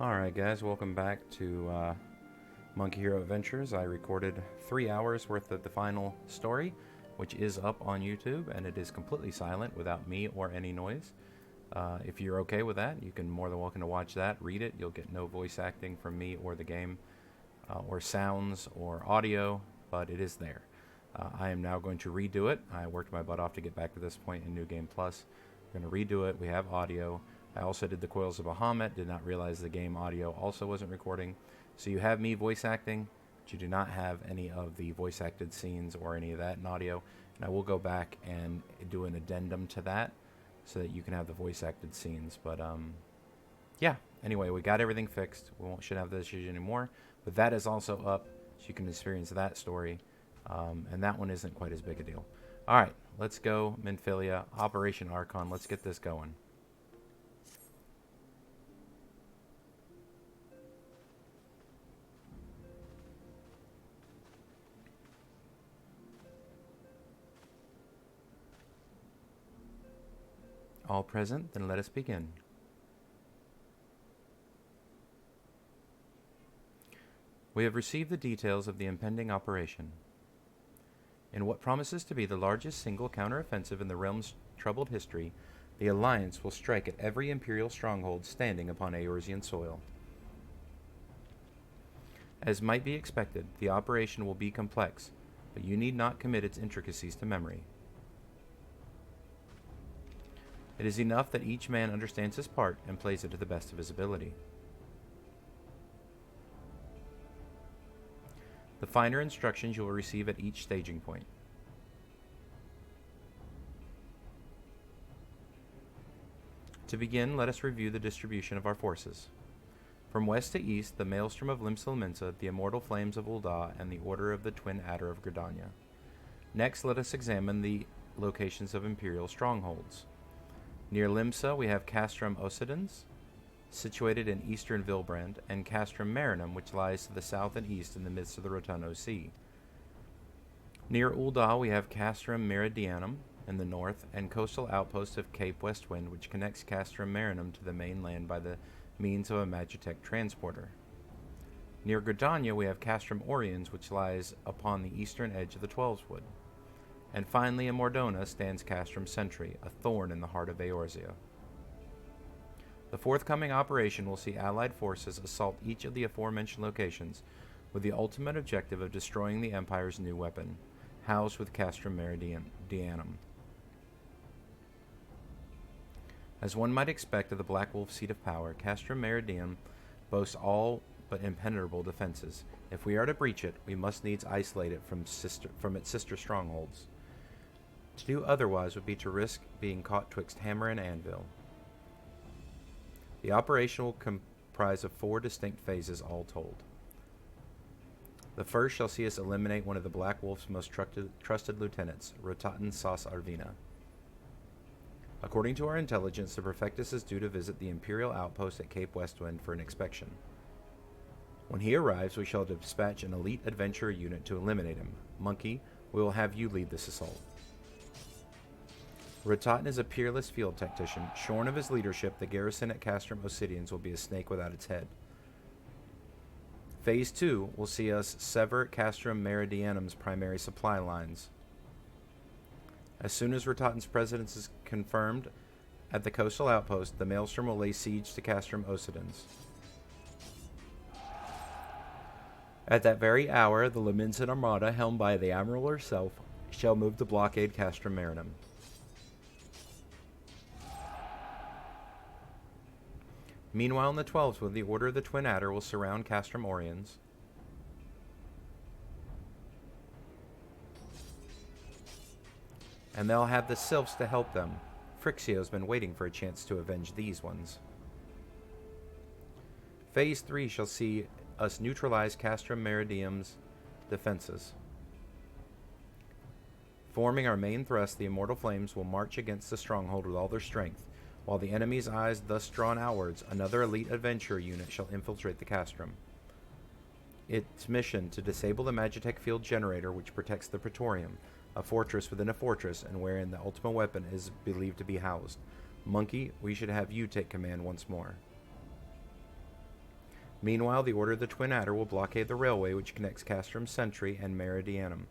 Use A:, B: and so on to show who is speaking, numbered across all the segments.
A: Alright guys, welcome back to Monkey Hero Adventures. I recorded 3 hours worth of the final story, which is up on YouTube, and it is completely silent without me or any noise. If you're okay with that, you can more than welcome to watch that, read it. You'll get no voice acting from me or the game, or sounds or audio, but it is there. I am now going to redo it. I worked my butt off to get back to this point in New Game Plus. I'm going to redo it. We have audio. I also did the Coils of Bahamut, did not realize the game audio also wasn't recording. So you have me voice acting, but you do not have any of the voice acted scenes or any of that in audio. And I will go back and do an addendum to that so that you can have the voice acted scenes. But yeah, anyway, we got everything fixed. Shouldn't have this issue anymore. But that is also up, so you can experience that story. And that one isn't quite as big a deal. Alright, let's go, Minfilia, Operation Archon. Let's get this going. All present, then let us begin. We have received the details of the impending operation. In what promises to be the largest single counteroffensive in the realm's troubled history, the Alliance will strike at every Imperial stronghold standing upon Eorzean soil. As might be expected, the operation will be complex, but you need not commit its intricacies to memory. It is enough that each man understands his part and plays it to the best of his ability. The finer instructions you will receive at each staging point. To begin, let us review the distribution of our forces. From west to east, the Maelstrom of Limsa, the Immortal Flames of Ul'dah, and the Order of the Twin Adder of Gridania. Next, let us examine the locations of Imperial strongholds. Near Limsa, we have Castrum Occidens, situated in eastern Vilbrand, and Castrum Marinum, which lies to the south and east in the midst of the Rotunno Sea. Near Ul'dah, we have Castrum Meridianum in the north, and coastal outpost of Cape Westwind, which connects Castrum Marinum to the mainland by the means of a Magitech transporter. Near Gridania, we have Castrum Oriens, which lies upon the eastern edge of the Twelveswood. And finally, in Mordona stands Castrum Sentry, a thorn in the heart of Eorzea. The forthcoming operation will see Allied forces assault each of the aforementioned locations with the ultimate objective of destroying the Empire's new weapon, housed with Castrum Meridianum. As one might expect of the Black Wolf seat of power, Castrum Meridianum boasts all but impenetrable defenses. If we are to breach it, we must needs isolate it from its sister strongholds. To do otherwise would be to risk being caught twixt hammer and anvil. The operation will comprise of 4 distinct phases all told. The first shall see us eliminate one of the Black Wolf's most trusted lieutenants, Rotatn Sas Arvina. According to our intelligence, the Prefectus is due to visit the Imperial outpost at Cape Westwind for an inspection. When he arrives, we shall dispatch an elite adventurer unit to eliminate him. Monkey, we will have you lead this assault. Rotatn is a peerless field tactician. Shorn of his leadership, the garrison at Castrum Occidens will be a snake without its head. Phase 2 will see us sever Castrum Meridianum's primary supply lines. As soon as Rotatn's presence is confirmed at the coastal outpost, the Maelstrom will lay siege to Castrum Occidens. At that very hour, the Leminson Armada, helmed by the Admiral herself, shall move to blockade Castrum Marinum. Meanwhile, in the Twelveswood, the Order of the Twin Adder will surround Castrum Oriens. And they'll have the Sylphs to help them. Phrixio's been waiting for a chance to avenge these ones. Phase 3 shall see us neutralize Castrum Meridianum's defenses. Forming our main thrust, the Immortal Flames will march against the stronghold with all their strength. While the enemy's eyes thus drawn outwards, another elite adventurer unit shall infiltrate the Castrum. Its mission to disable the Magitech field generator which protects the Praetorium, a fortress within a fortress and wherein the ultimate weapon is believed to be housed. Monkey, we should have you take command once more. Meanwhile, the Order of the Twin Adder will blockade the railway which connects Castrum Sentry and Meridianum,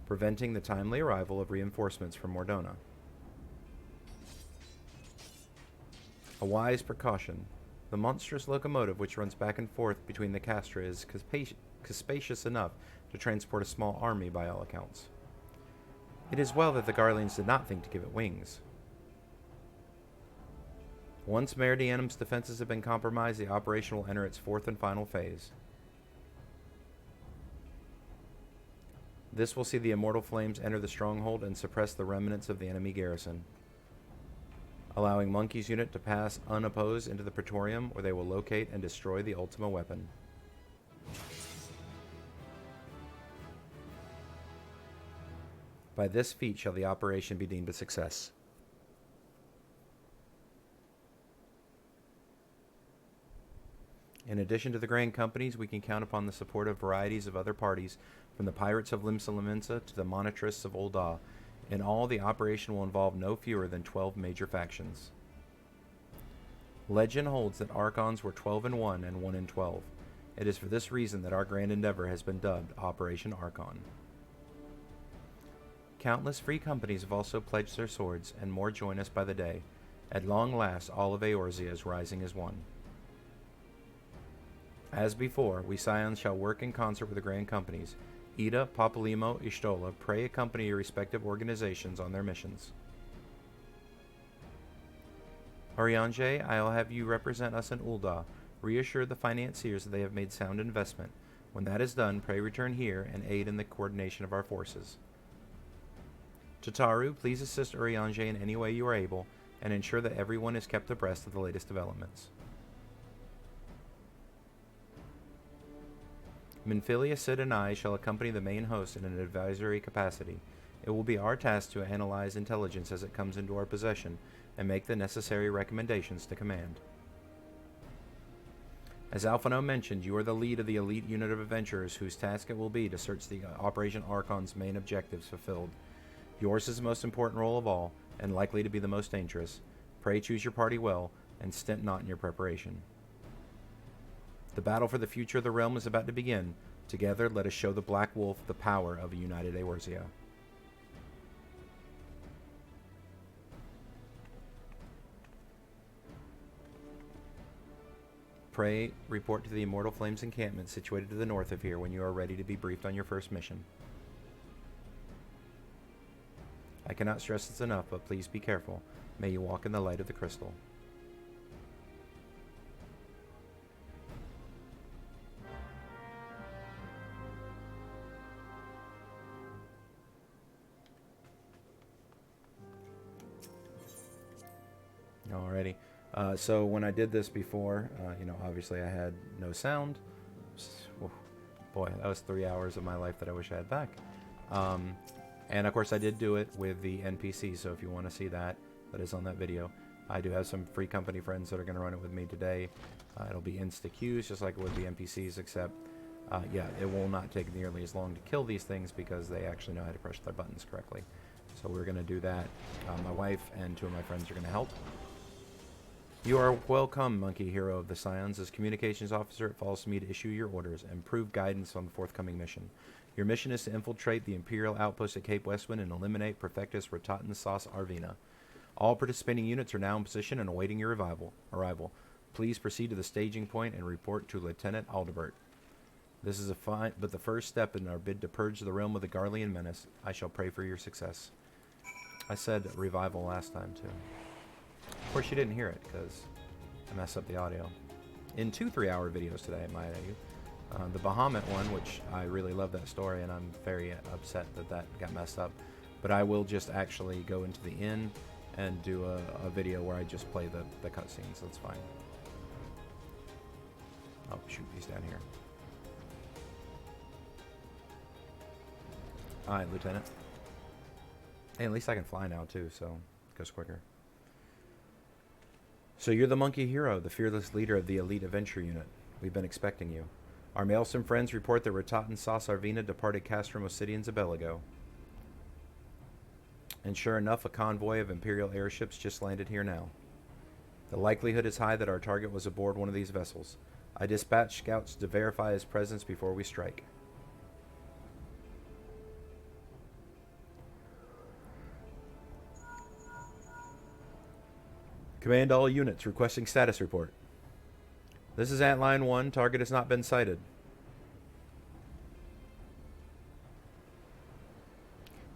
A: preventing the timely arrival of reinforcements from Mordona. A wise precaution. The monstrous locomotive which runs back and forth between the castra is capacious enough to transport a small army by all accounts. It is well that the Garleans did not think to give it wings. Once Meridianum's defenses have been compromised, the operation will enter its fourth and final phase. This will see the immortal flames enter the stronghold and suppress the remnants of the enemy garrison, allowing Monkey's unit to pass unopposed into the Praetorium, where they will locate and destroy the Ultima weapon. By this feat shall the operation be deemed a success. In addition to the Grand Companies, we can count upon the support of varieties of other parties, from the Pirates of Limsa to the Monarchists of Ul'dah. In all, the operation will involve no fewer than 12 major factions. Legend holds that Archons were 12 in 1 and 1 in 12. It is for this reason that our grand endeavor has been dubbed Operation Archon. Countless free companies have also pledged their swords, and more join us by the day. At long last, all of Eorzea is rising as one. As before, we Scions shall work in concert with the grand companies. Ida, Papalymo, Ishtola, pray accompany your respective organizations on their missions. Urianger, I'll have you represent us in Ul'dah. Reassure the financiers that they have made sound investment. When that is done, pray return here and aid in the coordination of our forces. Tataru, please assist Urianger in any way you are able, and ensure that everyone is kept abreast of the latest developments. Minfilia, Sid, and I shall accompany the main host in an advisory capacity. It will be our task to analyze intelligence as it comes into our possession and make the necessary recommendations to command. As Alphino mentioned, you are the lead of the elite unit of adventurers whose task it will be to search the Operation Archon's main objectives fulfilled. Yours is the most important role of all, and likely to be the most dangerous. Pray choose your party well, and stint not in your preparation. The battle for the future of the realm is about to begin. Together, let us show the Black Wolf the power of a united Eorzea. Pray report to the Immortal Flames encampment situated to the north of here when you are ready to be briefed on your first mission. I cannot stress this enough, but please be careful. May you walk in the light of the crystal. Alrighty. So when I did this before, obviously I had no sound. Boy, that was 3 hours of my life that I wish I had back. And of course I did do it with the NPC, so if you want to see that, that is on that video. I do have some free company friends that are going to run it with me today. It'll be insta-queues, just like it would be NPCs, except, it will not take nearly as long to kill these things because they actually know how to press their buttons correctly. So we're going to do that. My wife and 2 of my friends are going to help. You are welcome, Monkey Hero of the Scions. As communications officer, it falls to me to issue your orders and prove guidance on the forthcoming mission. Your mission is to infiltrate the Imperial outpost at Cape Westwind and eliminate Prefectus Rotaten Sas Arvina. All participating units are now in position and awaiting your arrival. Please proceed to the staging point and report to Lieutenant Aldebert. This is but the first step in our bid to purge the realm of the Garlean menace. I shall pray for your success. I said revival last time, too. Of course, you didn't hear it, because I messed up the audio. In 2 3-hour videos today, might I add. The Bahamut one, which I really love that story, and I'm very upset that that got messed up. But I will just actually go into the inn and do a video where I just play the cutscenes. That's fine. Oh, shoot, he's down here. Alright, Lieutenant. Hey, at least I can fly now, too, so it goes quicker. So you're the Monkey Hero, the fearless leader of the elite adventure unit. We've been expecting you. Our Maelstrom friends report that Rotaten Sas Arvina departed Castrum Obsidians a bell ago. And sure enough, a convoy of Imperial airships just landed here now. The likelihood is high that our target was aboard one of these vessels. I dispatch scouts to verify his presence before we strike. Command all units requesting status report. This is Antline 1. Target has not been sighted.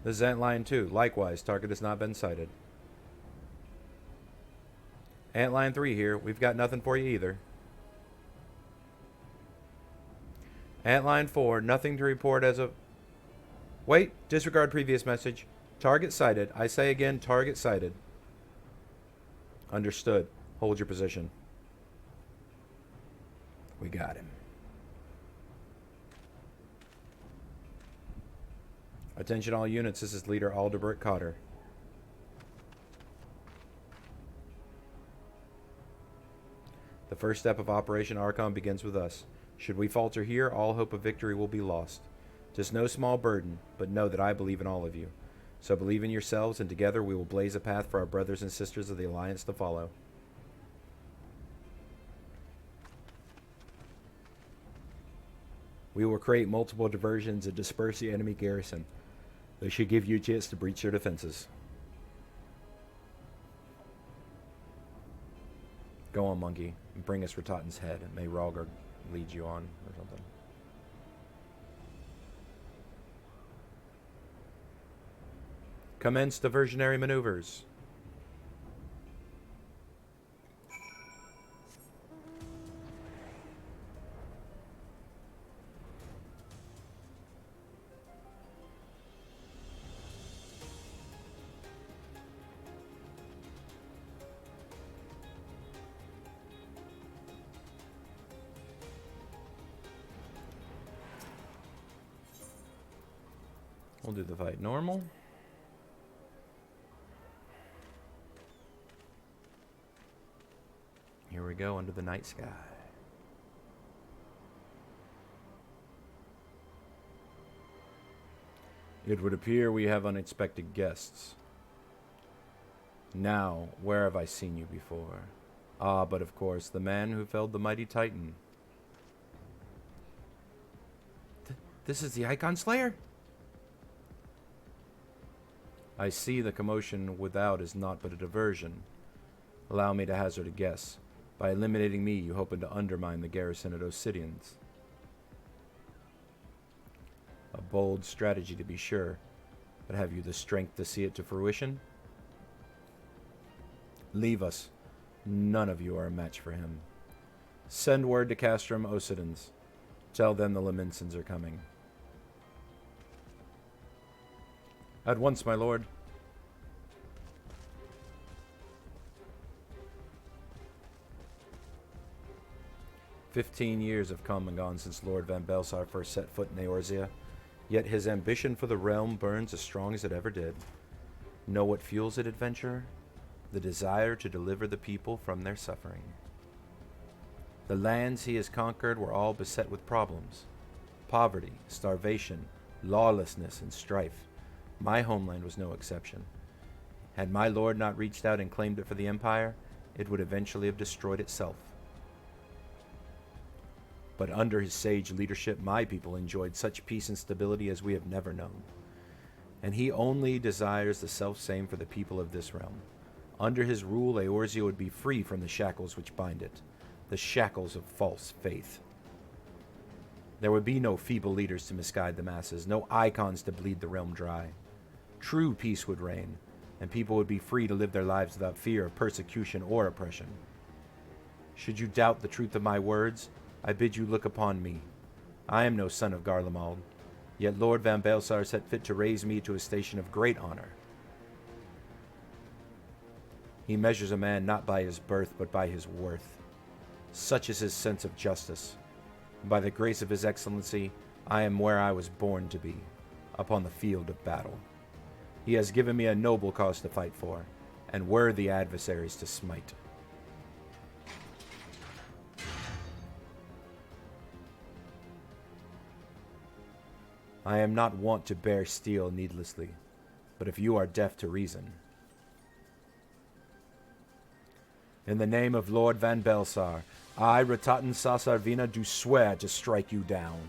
A: This is Antline 2. Likewise, target has not been sighted. Antline 3 here. We've got nothing for you either. Antline 4. Nothing to report as of... Wait. Disregard previous message. Target sighted. I say again, target sighted. Understood. Hold your position. We got him. Attention all units. This is Leader Aldebert Cotter. The first step of Operation Archon begins with us. Should we falter here, all hope of victory will be lost. 'Tis no small burden, but know that I believe in all of you. So believe in yourselves, and together we will blaze a path for our brothers and sisters of the Alliance to follow. We will create multiple diversions and disperse the enemy garrison. They should give you a chance to breach their defenses. Go on, monkey, and bring us Rattatan's head, and may Ralgard lead you on, or something. Commence diversionary maneuvers. We'll do the fight normal. Here we go under the night sky. It would appear we have unexpected guests. Now, where have I seen you before? Ah, but of course, the man who felled the mighty Titan. This is the Icon Slayer? I see the commotion without is naught but a diversion. Allow me to hazard a guess. By eliminating me, you hoping to undermine the garrison at Obsidians. A bold strategy to be sure, but have you the strength to see it to fruition? Leave us. None of you are a match for him. Send word to Castrum Obsidians. Tell them the Laminsons are coming. At once, my lord. "15 years have come and gone since Lord Van Belsar first set foot in Eorzea, yet his ambition for the realm burns as strong as it ever did. Know what fuels it, adventurer? The desire to deliver the people from their suffering. The lands he has conquered were all beset with problems. Poverty, starvation, lawlessness, and strife. My homeland was no exception. Had my lord not reached out and claimed it for the Empire, it would eventually have destroyed itself. But under his sage leadership, my people enjoyed such peace and stability as we have never known. And he only desires the self-same for the people of this realm. Under his rule, Eorzea would be free from the shackles which bind it, the shackles of false faith. There would be no feeble leaders to misguide the masses, no icons to bleed the realm dry. True peace would reign, and people would be free to live their lives without fear of persecution or oppression. Should you doubt the truth of my words, I bid you look upon me. I am no son of Garlemald, yet Lord Van Belsar set fit to raise me to a station of great honor. He measures a man not by his birth, but by his worth. Such is his sense of justice. By the grace of his excellency, I am where I was born to be, upon the field of battle. He has given me a noble cause to fight for, and worthy adversaries to smite. I am not wont to bear steel needlessly, but if you are deaf to reason... In the name of Lord Van Belsar, I, Ratatan Sasarvina, do swear to strike you down.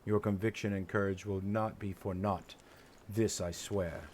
A: Your conviction and courage will not be for naught. This I swear.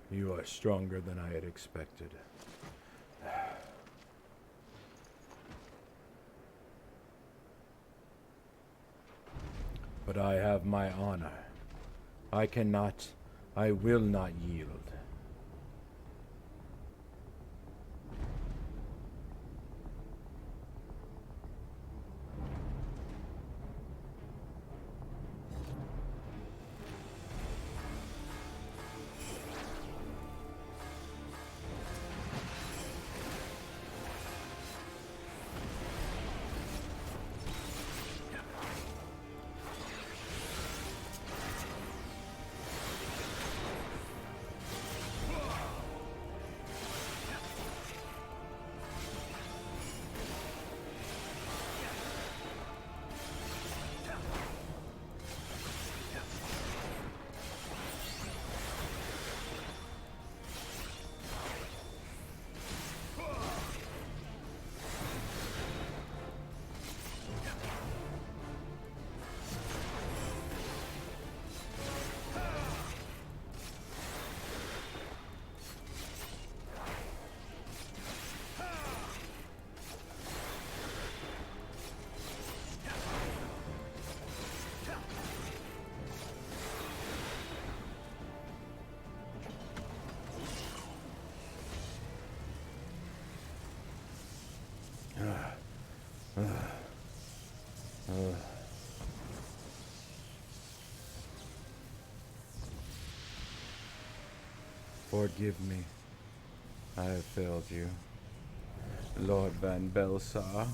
A: You are stronger than I had expected. But I have my honor. I will not yield. Forgive me. I have failed you, Lord Van Belsar.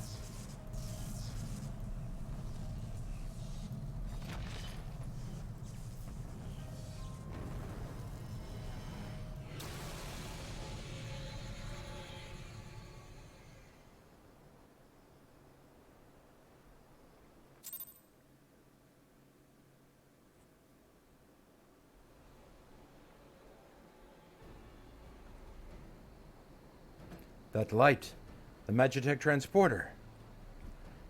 A: That light! The Magitech transporter!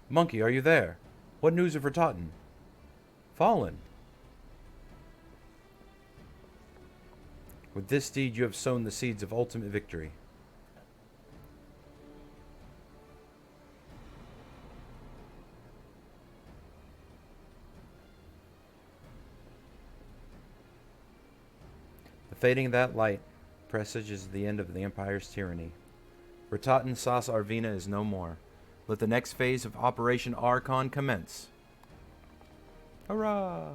A: Monkey, are you there? What news of Ratotten? Fallen! With this deed you have sown the seeds of ultimate victory. The fading of that light presages the end of the Empire's tyranny. Ratotten Sas Arvina is no more. Let the next phase of Operation Archon commence. Hurrah!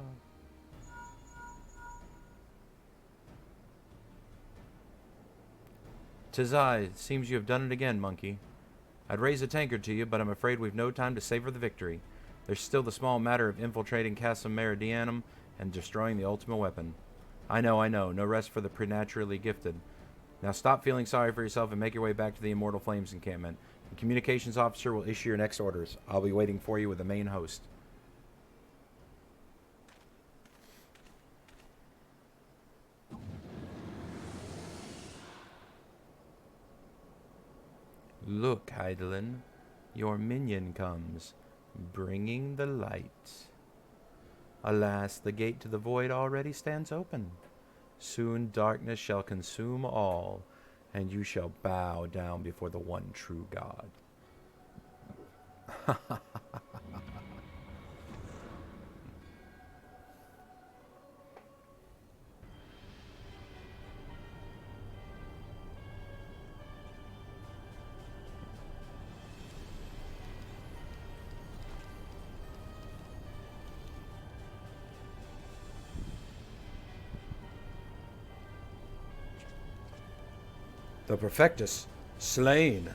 A: "'Tis I. It seems you have done it again, Monkey. I'd raise a tankard to you, but I'm afraid we've no time to savor the victory. There's still the small matter of infiltrating Castle Meridianum and destroying the ultimate weapon. I know. No rest for the preternaturally gifted. Now stop feeling sorry for yourself and make your way back to the Immortal Flames encampment. The communications officer will issue your next orders. I'll be waiting for you with the main host." "Look, Hydaelyn, your minion comes, bringing the light. Alas, the gate to the void already stands open. Soon darkness shall consume all, and you shall bow down before the one true God." "The Perfectus, slain."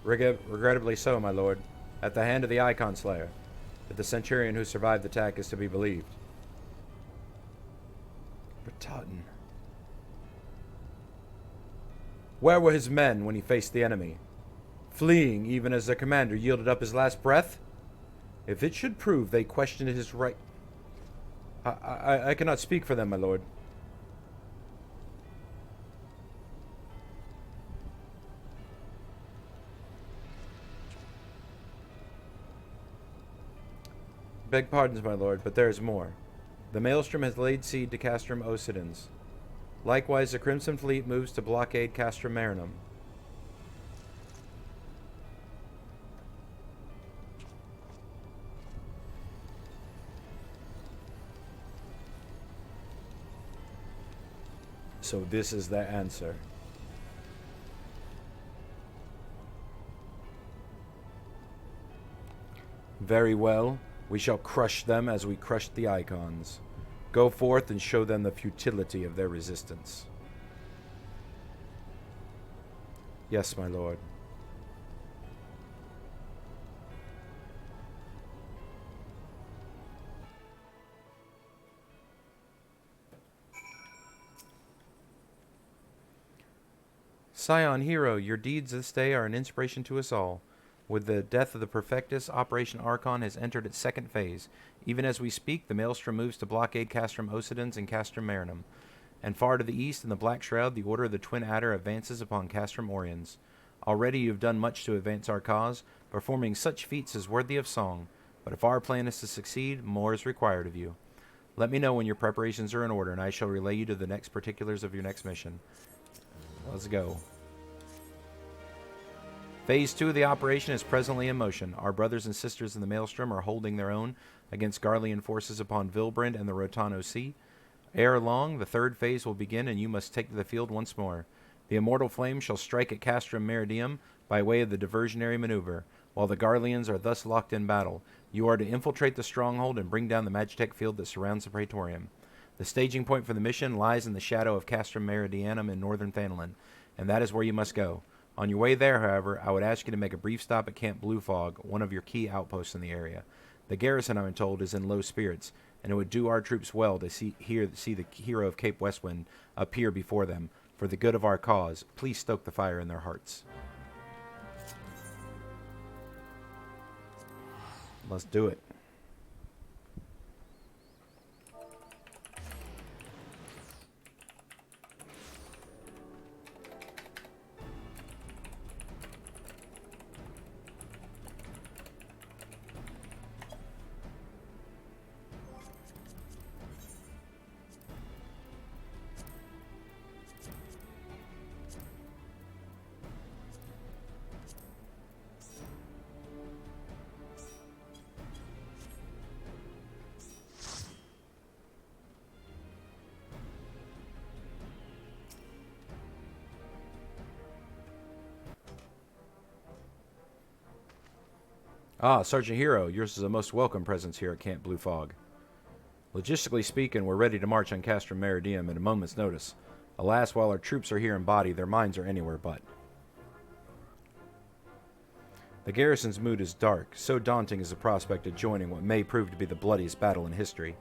A: "Regrettably so, my lord, at the hand of the Icon Slayer. But the Centurion who survived the attack is to be believed." Ratotten. Where were his men when he faced the enemy? Fleeing even as their commander yielded up his last breath? If it should prove they questioned his right... I cannot speak for them, my lord. Beg pardons, my lord, but there is more. The Maelstrom has laid siege to Castrum Occidens. Likewise, the Crimson Fleet moves to blockade Castrum Marinum. So this is the answer. Very well. We shall crush them as we crushed the Icons. Go forth and show them the futility of their resistance. Yes, my lord. Scion, hero, your deeds this day are an inspiration to us all. With the death of the Perfectus, Operation Archon has entered its second phase. Even as we speak, the Maelstrom moves to blockade Castrum Occidens and Castrum Marinum. And far to the east, in the Black Shroud, the Order of the Twin Adder advances upon Castrum Oriens. Already you have done much to advance our cause, performing such feats as worthy of song. But if our plan is to succeed, more is required of you. Let me know when your preparations are in order, and I shall relay you to the next particulars of your next mission. Let's go. Phase 2 of the operation is presently in motion. Our brothers and sisters in the Maelstrom are holding their own against Garlean forces upon Vilbrand and the Rotano Sea. Ere long, the third phase will begin, and you must take to the field once more. The immortal flame shall strike at Castrum Meridium by way of the diversionary maneuver. While the Garleans are thus locked in battle, you are to infiltrate the stronghold and bring down the Magitech field that surrounds the Praetorium. The staging point for the mission lies in the shadow of Castrum Meridianum in northern Thanalan, and that is where you must go. On your way there, however, I would ask you to make a brief stop at Camp Blue Fog, one of your key outposts in the area. The garrison, I'm told, is in low spirits, and it would do our troops well to see the hero of Cape Westwind appear before them. For the good of our cause, please stoke the fire in their hearts. Let's do it. Ah, Sergeant Hero, yours is a most welcome presence here at Camp Blue Fog. Logistically speaking, we're ready to march on Castrum Meridium at a moment's notice. Alas, while our troops are here in body, their minds are anywhere but. The garrison's mood is dark, so daunting is the prospect of joining what may prove to be the bloodiest battle in history.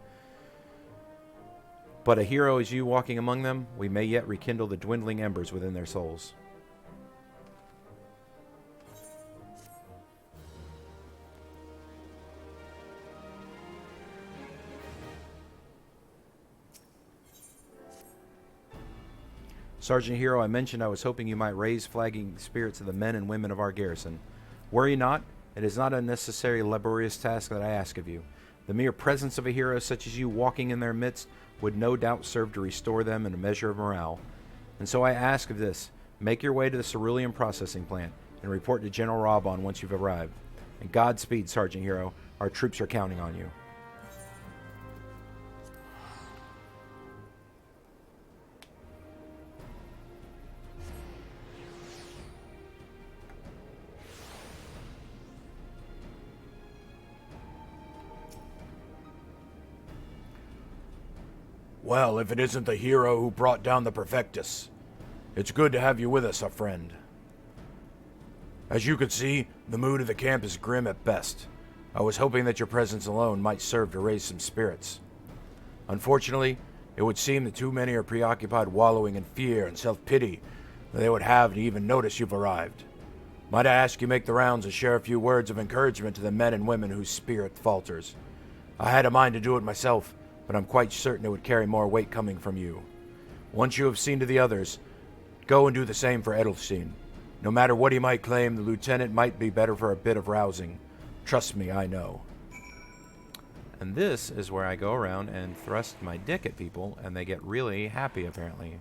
A: But a hero as you walking among them, we may yet rekindle the dwindling embers within their souls. Sergeant Hero, I mentioned I was hoping you might raise flagging spirits of the men and women of our garrison. Worry not, it is not a necessary laborious task that I ask of you. The mere presence of a hero such as you walking in their midst would no doubt serve to restore them in a measure of morale. And so I ask of this, make your way to the cerulean processing plant and report to General Robon once you've arrived. And Godspeed, Sergeant Hero, our troops are counting on you.
B: Well, if it isn't the hero who brought down the Perfectus. It's good to have you with us, our friend. As you can see, the mood of the camp is grim at best. I was hoping that your presence alone might serve to raise some spirits. Unfortunately, it would seem that too many are preoccupied wallowing in fear and self-pity that they would have to even notice you've arrived. Might I ask you make the rounds and share a few words of encouragement to the men and women whose spirit falters? I had a mind to do it myself, but I'm quite certain it would carry more weight coming from you. Once you have seen to the others, go and do the same for Edelstein. No matter what he might claim, the lieutenant might be better for a bit of rousing. Trust me, I know.
A: And this is where I go around and thrust my dick at people, and they get really happy, apparently,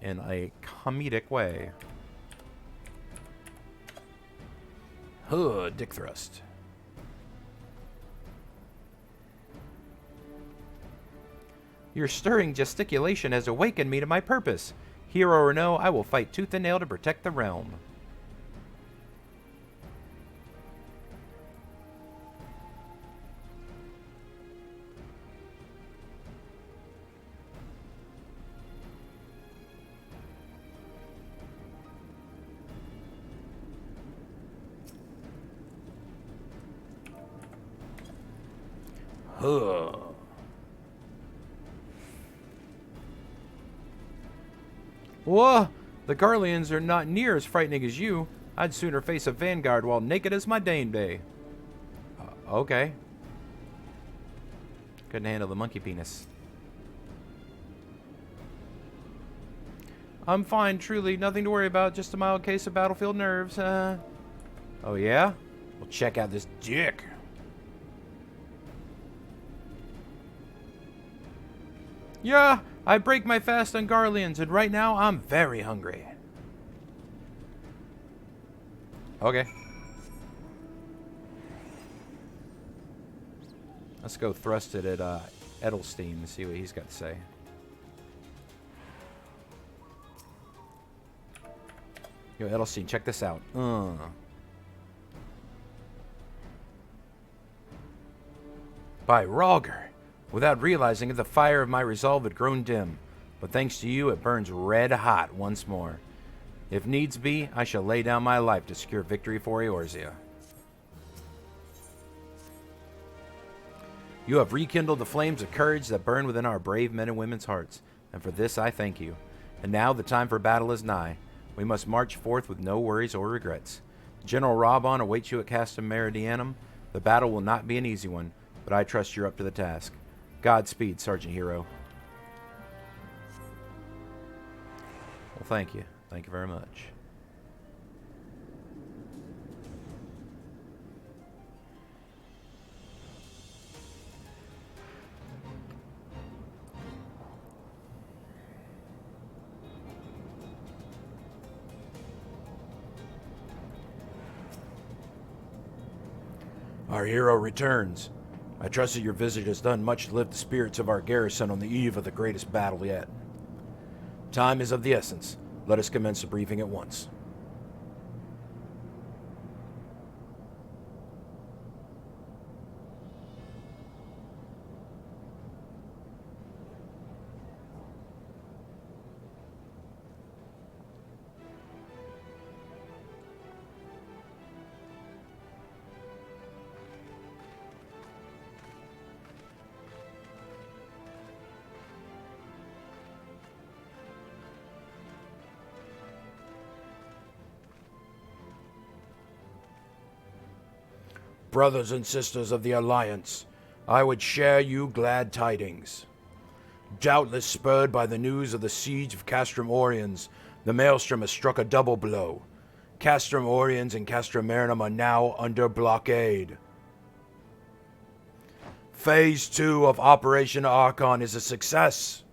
A: in a comedic way.
B: Huh, dick thrust.
A: Your stirring gesticulation has awakened me to my purpose. Hero or no, I will fight tooth and nail to protect the realm.
B: Huh.
A: Whoa! The Garleans are not near as frightening as you. I'd sooner face a vanguard while naked as my Dane Bay. Okay. Couldn't handle the monkey penis. I'm fine, truly. Nothing to worry about. Just a mild case of battlefield nerves. Oh, yeah?
B: Well, check out this dick.
A: Yeah, I break my fast on Garleans, and right now I'm very hungry. Okay. Let's go thrust it at Edelstein and see what he's got to say. Yo, Edelstein, check this out. By Rogger. Without realizing it, the fire of my resolve had grown dim, but thanks to you, it burns red hot once more. If needs be, I shall lay down my life to secure victory for Eorzea. You have rekindled the flames of courage that burn within our brave men and women's hearts, and for this I thank you. And now the time for battle is nigh. We must march forth with no worries or regrets. General Raubon awaits you at Castum Meridianum. The battle will not be an easy one, but I trust you're up to the task. Godspeed, Sergeant Hero. Well, thank you. Thank you very much.
B: Our hero returns. I trust that your visit has done much to lift the spirits of our garrison on the eve of the greatest battle yet. Time is of the essence. Let us commence the briefing at once. Brothers and sisters of the Alliance, I would share you glad tidings. Doubtless spurred by the news of the siege of Castrum Oriens, the Maelstrom has struck a double blow. Castrum Oriens and Castrum Marinum are now under blockade. Phase 2 of Operation Archon is a success.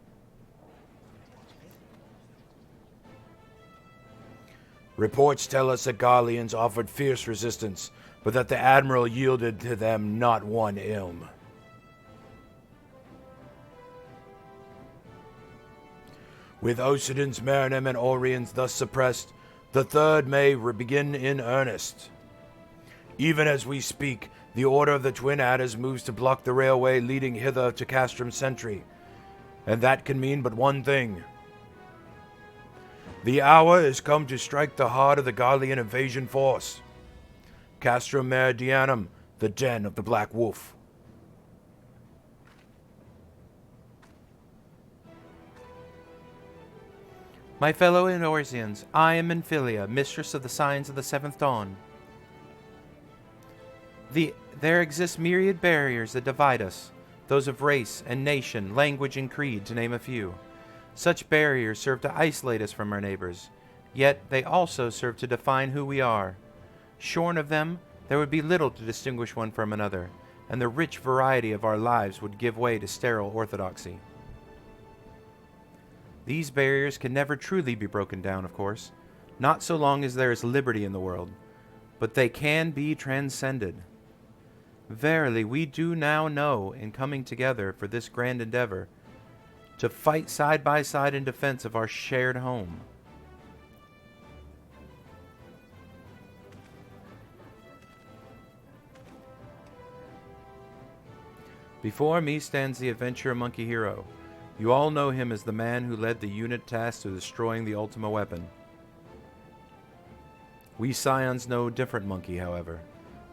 B: Reports tell us that Garleans offered fierce resistance, but that the Admiral yielded to them not one ilm. With Ocidans, Marinum, and Oriens thus suppressed, the Third may begin in earnest. Even as we speak, the Order of the Twin Adders moves to block the railway leading hither to Castrum Sentry, and that can mean but one thing. The hour is come to strike the heart of the Garlean invasion force. Castrum Meridianum, the den of the Black Wolf.
A: My fellow Eorzeans, I am Menphilia, mistress of the signs of the seventh dawn. There exist myriad barriers that divide us, those of race and nation, language and creed, to name a few. Such barriers serve to isolate us from our neighbors, yet they also serve to define who we are. Shorn of them, there would be little to distinguish one from another, and the rich variety of our lives would give way to sterile orthodoxy. These barriers can never truly be broken down, of course, not so long as there is liberty in the world, but they can be transcended. Verily, we do now know, in coming together for this grand endeavor, to fight side by side in defense of our shared home. Before me stands the adventurer monkey hero. You all know him as the man who led the unit tasked to destroying the Ultima weapon. We Scions know a different monkey, however.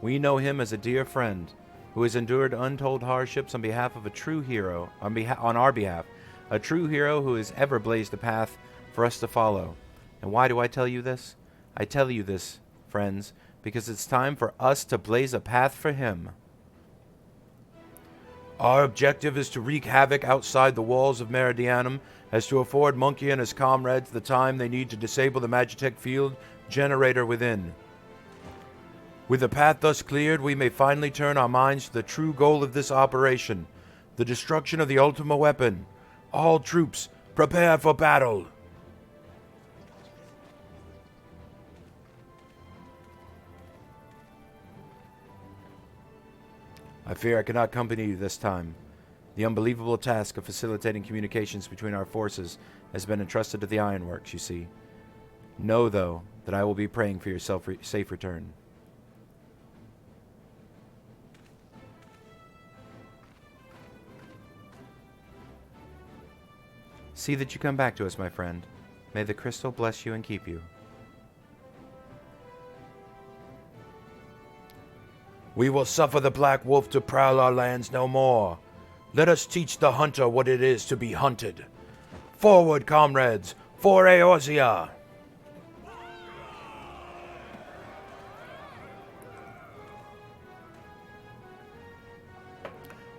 A: We know him as a dear friend who has endured untold hardships on behalf of a true hero, on our behalf, a true hero who has ever blazed a path for us to follow. And why do I tell you this? I tell you this, friends, because it's time for us to blaze a path for him.
B: Our objective is to wreak havoc outside the walls of Meridianum, as to afford Monkey and his comrades the time they need to disable the Magitech field generator within. With the path thus cleared, we may finally turn our minds to the true goal of this operation, the destruction of the Ultima weapon. All troops, prepare for battle!
A: I fear I cannot accompany you this time. The unbelievable task of facilitating communications between our forces has been entrusted to the Ironworks, you see. Know, though, that I will be praying for your safe return. See that you come back to us, my friend. May the crystal bless you and keep you.
B: We will suffer the Black Wolf to prowl our lands no more. Let us teach the hunter what it is to be hunted. Forward, comrades, for Eorzea!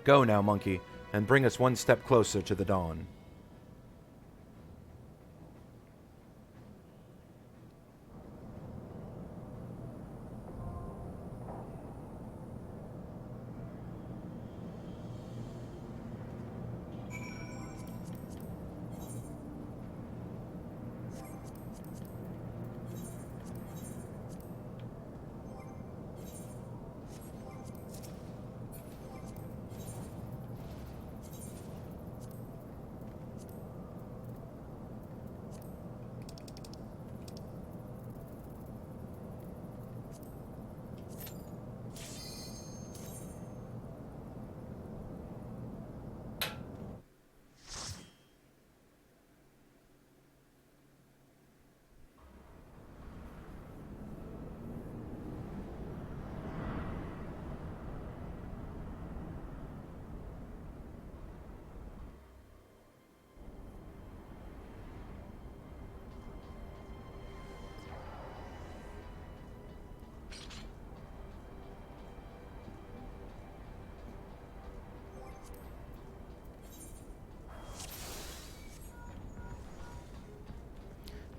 A: Go now, monkey, and bring us one step closer to the dawn.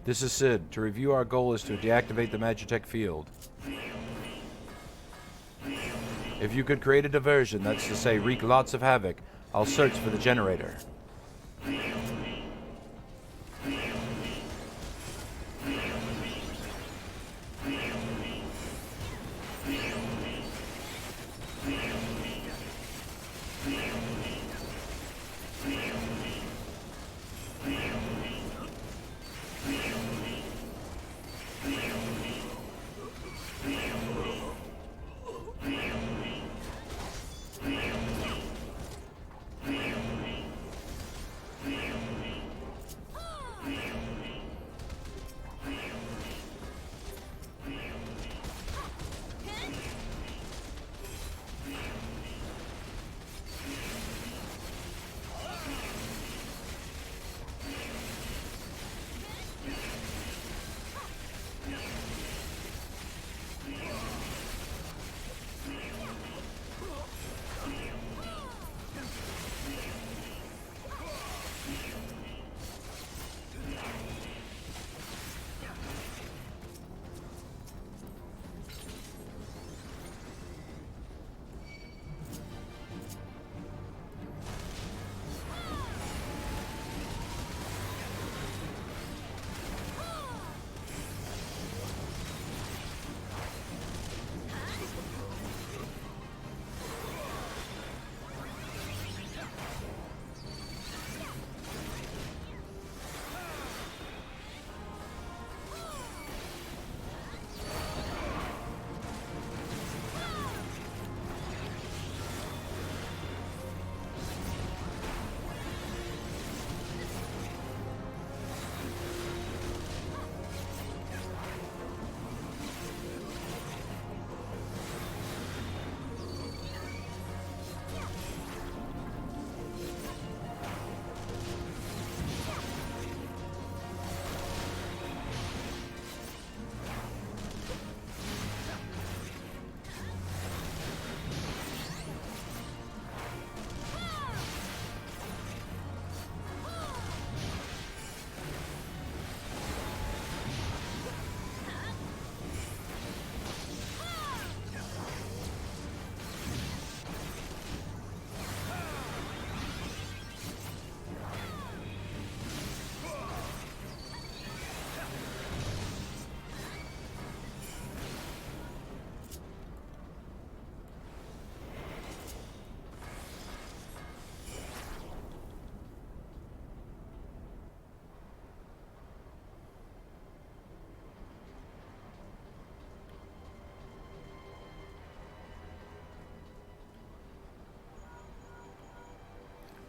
A: This is Sid. To review, our goal is to deactivate the Magitech field. If you could create a diversion, that's to say wreak lots of havoc, I'll search for the generator.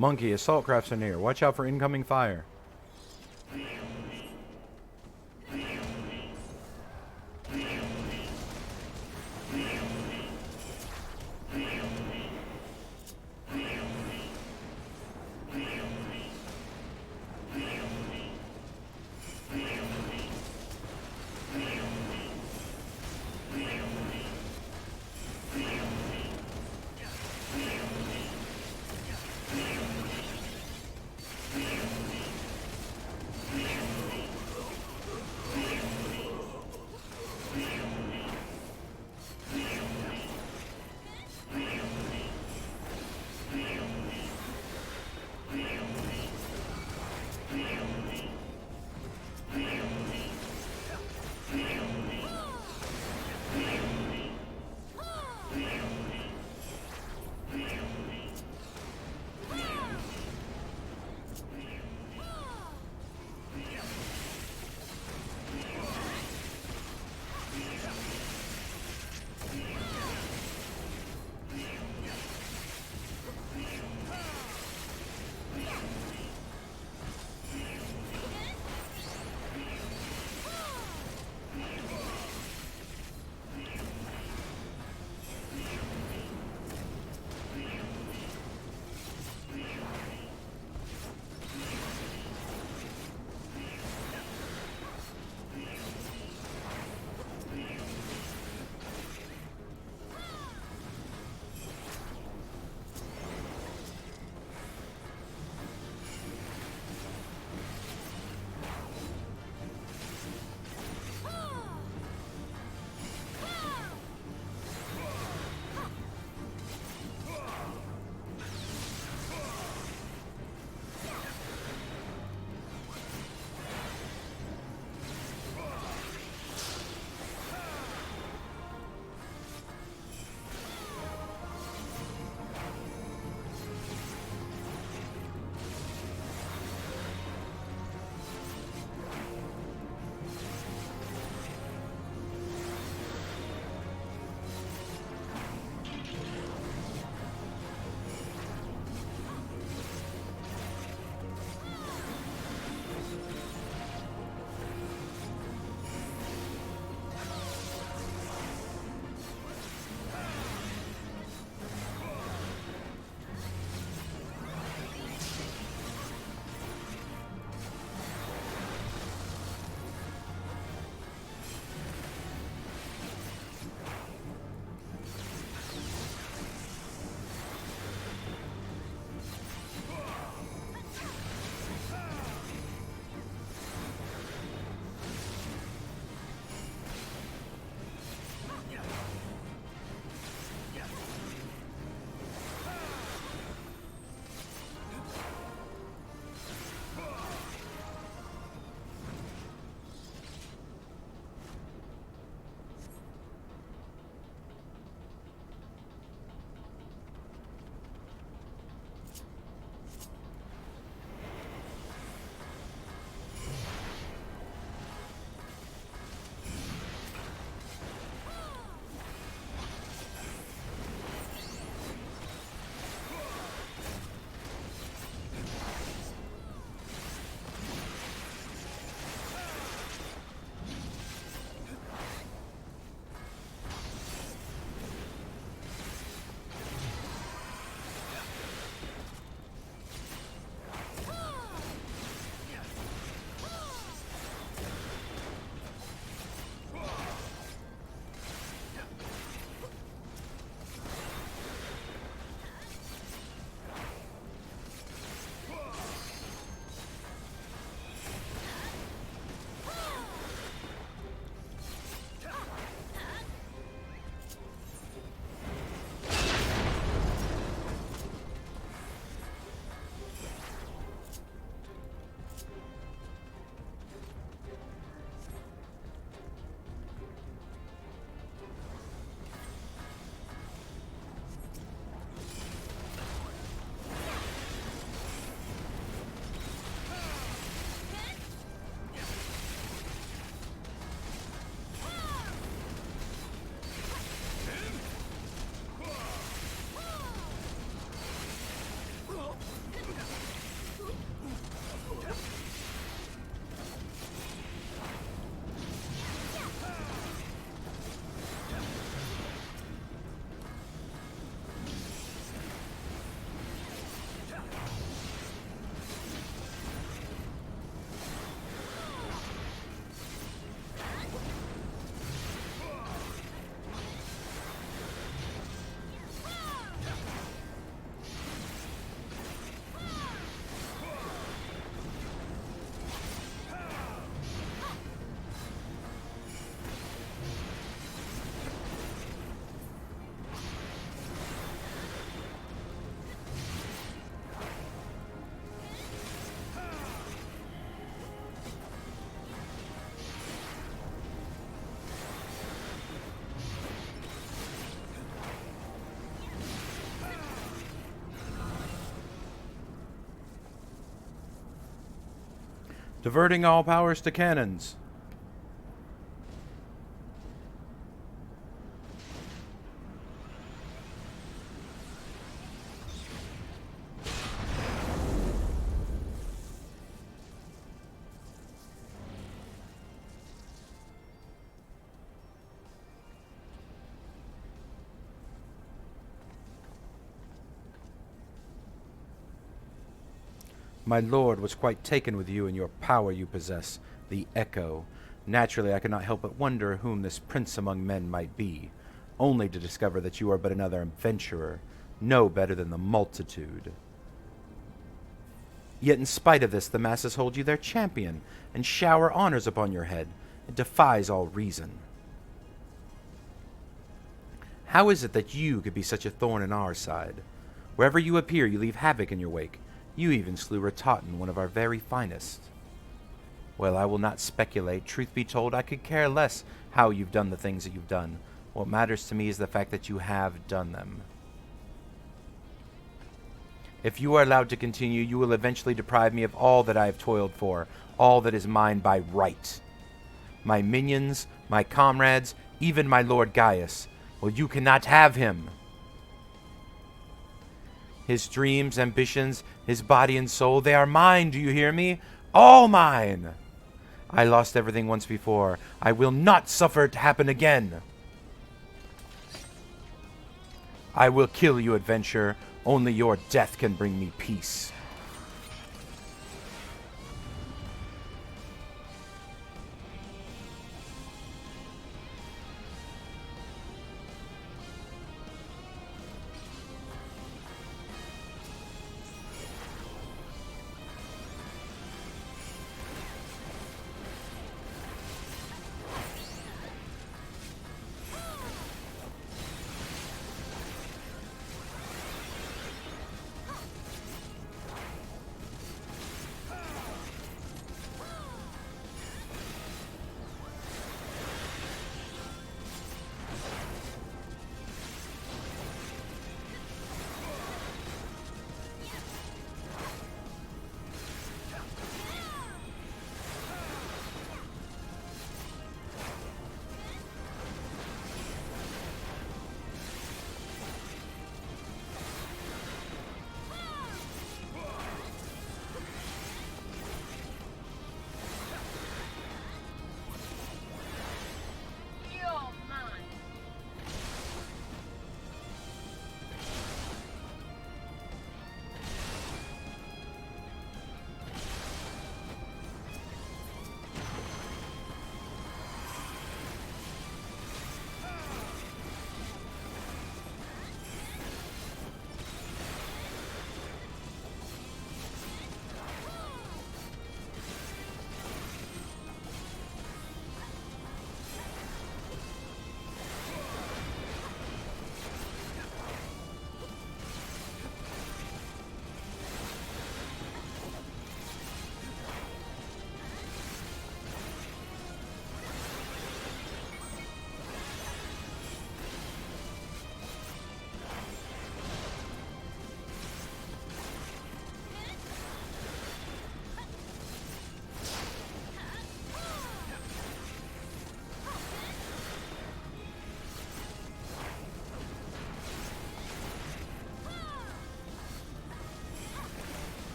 A: Monkey, assault crafts are near. Watch out for incoming fire.
B: Diverting all powers to cannons. My lord was quite taken with you and your power you possess, the Echo. Naturally, I could not help but wonder whom this prince among men might be, only to discover that you are but another adventurer, no better than the multitude. Yet in spite of this, the masses hold you their champion, and shower honors upon your head. It defies all reason. How is it that you could be such a thorn in our side? Wherever you appear, you leave havoc in your wake. You even slew Ratatan, one of our very finest. Well, I will not speculate. Truth be told, I could care less how you've done the things that you've done. What matters to me is the fact that you have done them. If you are allowed to continue, you will eventually deprive me of all that I have toiled for, all that is mine by right. My minions, my comrades, even my Lord Gaius. Well, you cannot have him. His dreams, ambitions, his body and soul, they are mine, do you hear me? All mine! I lost everything once before. I will not suffer it to happen again. I will kill you, adventurer. Only your death can bring me peace.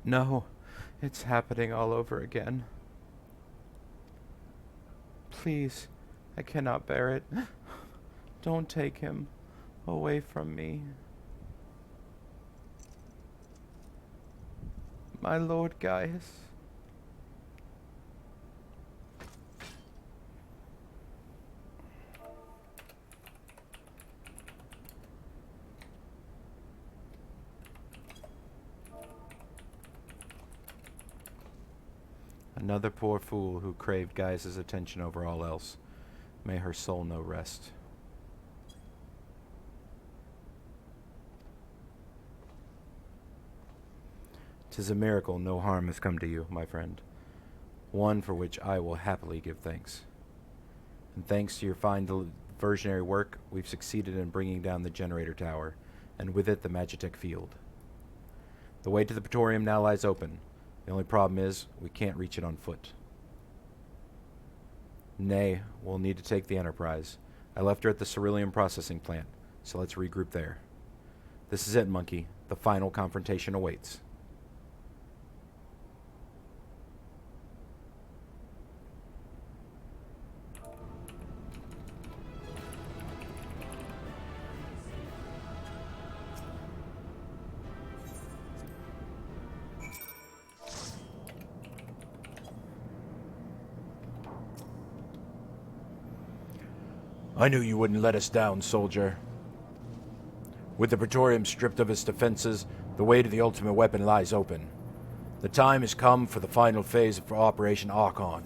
B: No, it's happening all over again. Please, I cannot bear it. Don't take him away from me. My Lord Gaius.
A: Another poor fool who craved Gaius's attention over all else. May her soul know rest. "'Tis a miracle no harm has come to you, my friend. One for which I will happily give thanks. And thanks to your fine diversionary work, we've succeeded in bringing down the generator tower, and with it the Magitech field. The way to the Praetorium now lies open. The only problem is, we can't reach it on foot. Nay, we'll need to take the Enterprise. I left her at the Cerulean processing plant, so let's regroup there. This is it, Monkey. The final confrontation awaits."
B: I knew you wouldn't let us down, soldier. With the Praetorium stripped of its defenses, the way to the ultimate weapon lies open. The time has come for the final phase of Operation Archon.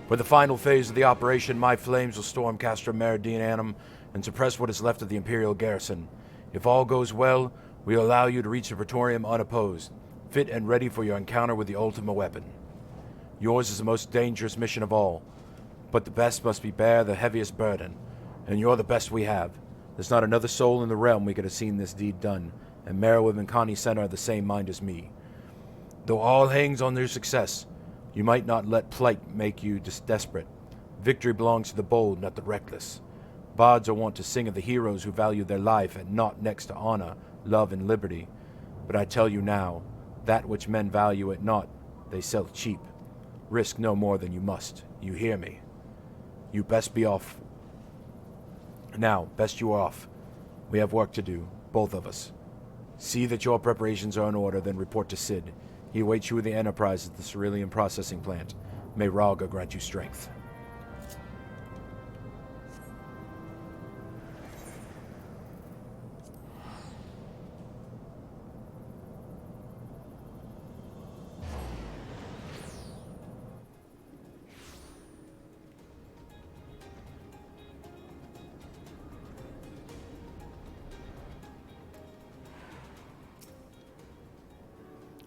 B: For the final phase of the operation, my flames will storm Castra Meridianum and suppress what is left of the Imperial garrison. If all goes well, we will allow you to reach the Praetorium unopposed, fit and ready for your encounter with the ultimate weapon. Yours is the most dangerous mission of all, but the best must bear the heaviest burden, and you're the best we have. There's not another soul in the realm we could have seen this deed done, and Merriwib and Connie Center are the same mind as me. Though all hangs on their success, you might not let plight make you desperate. Victory belongs to the bold, not the reckless. Bards are wont to sing of the heroes who value their life and not next to honor, love, and liberty. But I tell you now, that which men value it not, they sell cheap. Risk no more than you must. You hear me? You best be off. Now, best you are off. We have work to do, both of us. See that your preparations are in order, then report to Sid. He awaits you with the Enterprise at the Cerulean processing plant. May Ralga grant you strength.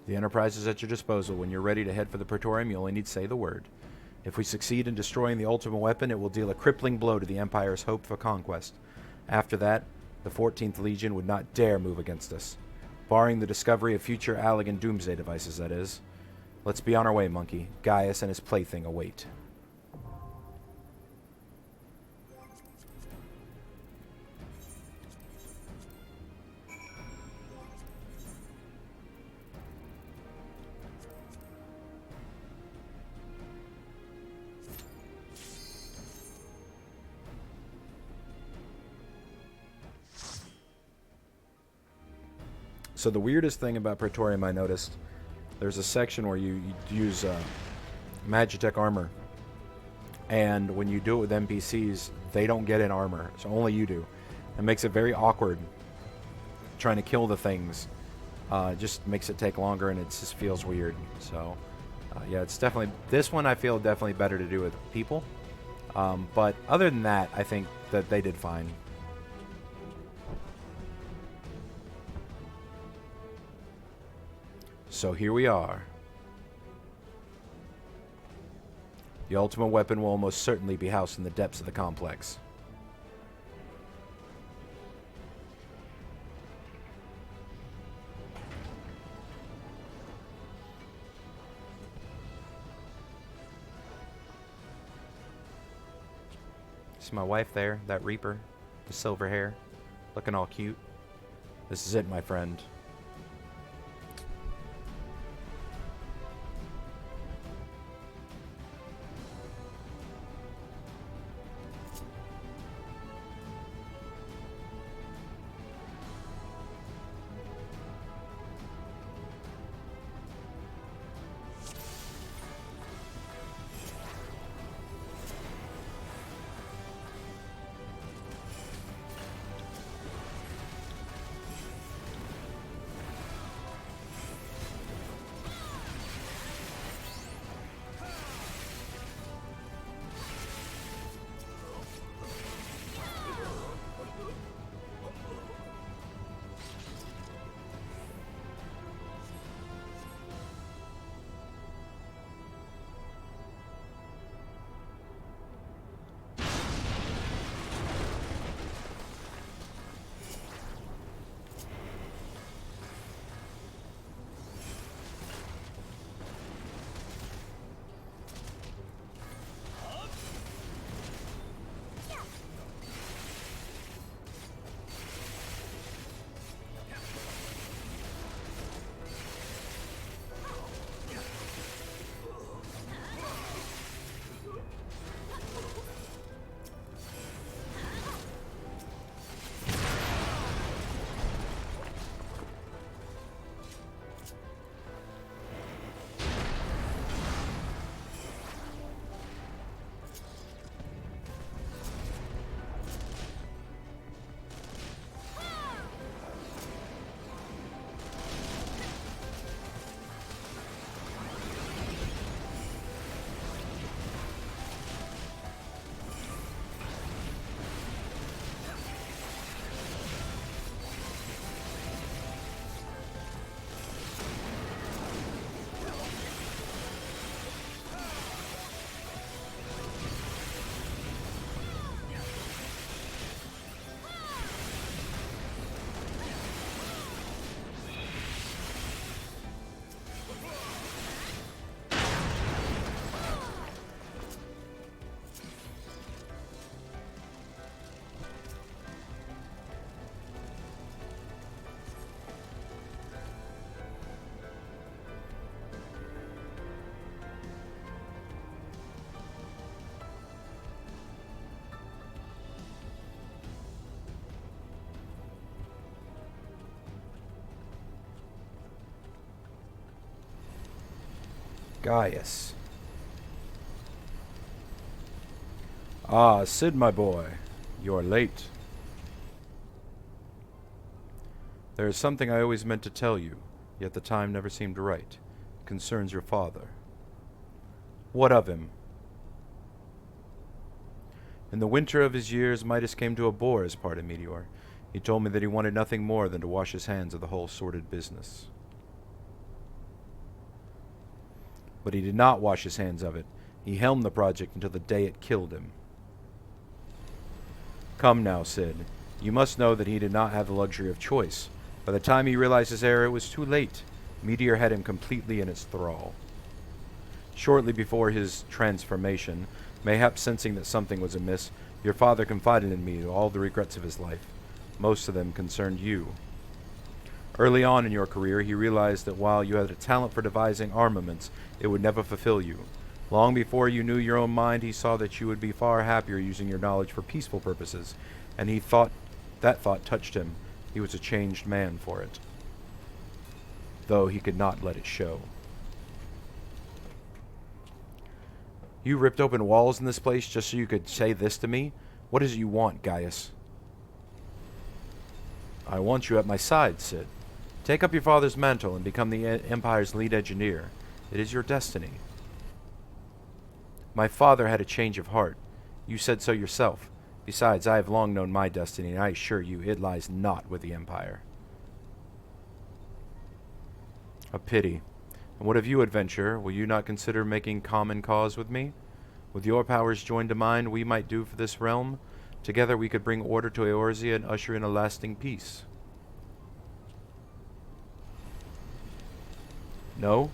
A: The Enterprise is at your disposal. When you're ready to head for the Praetorium, you only need to say the word. If we succeed in destroying the ultimate weapon, it will deal a crippling blow to the Empire's hope for conquest. After that, the 14th Legion would not dare move against us. Barring the discovery of future Allagan doomsday devices, that is. Let's be on our way, Monkey. Gaius and his plaything await. So the weirdest thing about Praetorium I noticed, there's a section where you use Magitech armor. And when you do it with NPCs, they don't get in armor. So only you do. It makes it very awkward trying to kill the things. Just makes it take longer and it just feels weird. So yeah, it's definitely, this one I feel definitely better to do with people. But other than that, I think that they did fine. So here we are. The ultimate weapon will almost certainly be housed in the depths of the complex. See my wife there, that Reaper, the silver hair, looking all cute. This is it, my friend.
B: Gaius. Ah, Sid, my boy. You're late.
A: There is something I always meant to tell you, yet the time never seemed right. It concerns your father.
B: What of him?
A: In the winter of his years, Midas came to abhor his part in Meteor. He told me that he wanted nothing more than to wash his hands of the whole sordid business. But he did not wash his hands of it. He helmed the project until the day it killed him. Come now, Sid. You must know that he did not have the luxury of choice. By the time he realized his error, it was too late. Meteor had him completely in its thrall. Shortly before his transformation, mayhap sensing that something was amiss, your father confided in me all the regrets of his life. Most of them concerned you. Early on in your career, he realized that while you had a talent for devising armaments, it would never fulfill you. Long before you knew your own mind, he saw that you would be far happier using your knowledge for peaceful purposes, and that thought touched him. He was a changed man for it, though he could not let it show. You ripped open walls in this place just so you could say this to me? What is it you want, Gaius? I want you at my side, Sid. Take up your father's mantle and become the Empire's lead engineer. It is your destiny. My father had a change of heart. You said so yourself. Besides, I have long known my destiny, and I assure you it lies not with the Empire. A pity. And what of you, adventurer? Will you not consider making common cause with me? With your powers joined to mine, we might do for this realm. Together we could bring order to Eorzea and usher in a lasting peace. No?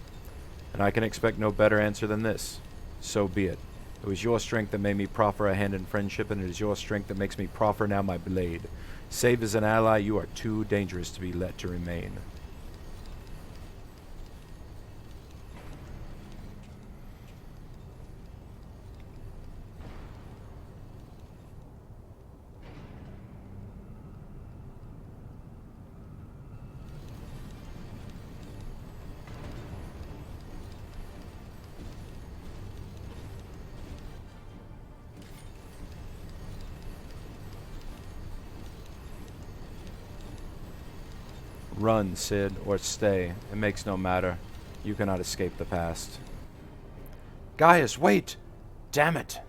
A: And I can expect no better answer than this. So be it. It was your strength that made me proffer a hand in friendship, and it is your strength that makes me proffer now my blade. Save as an ally, you are too dangerous to be let to remain. Run, Sid, or stay. It makes no matter. You cannot escape the past.
B: Gaius, wait! Damn it!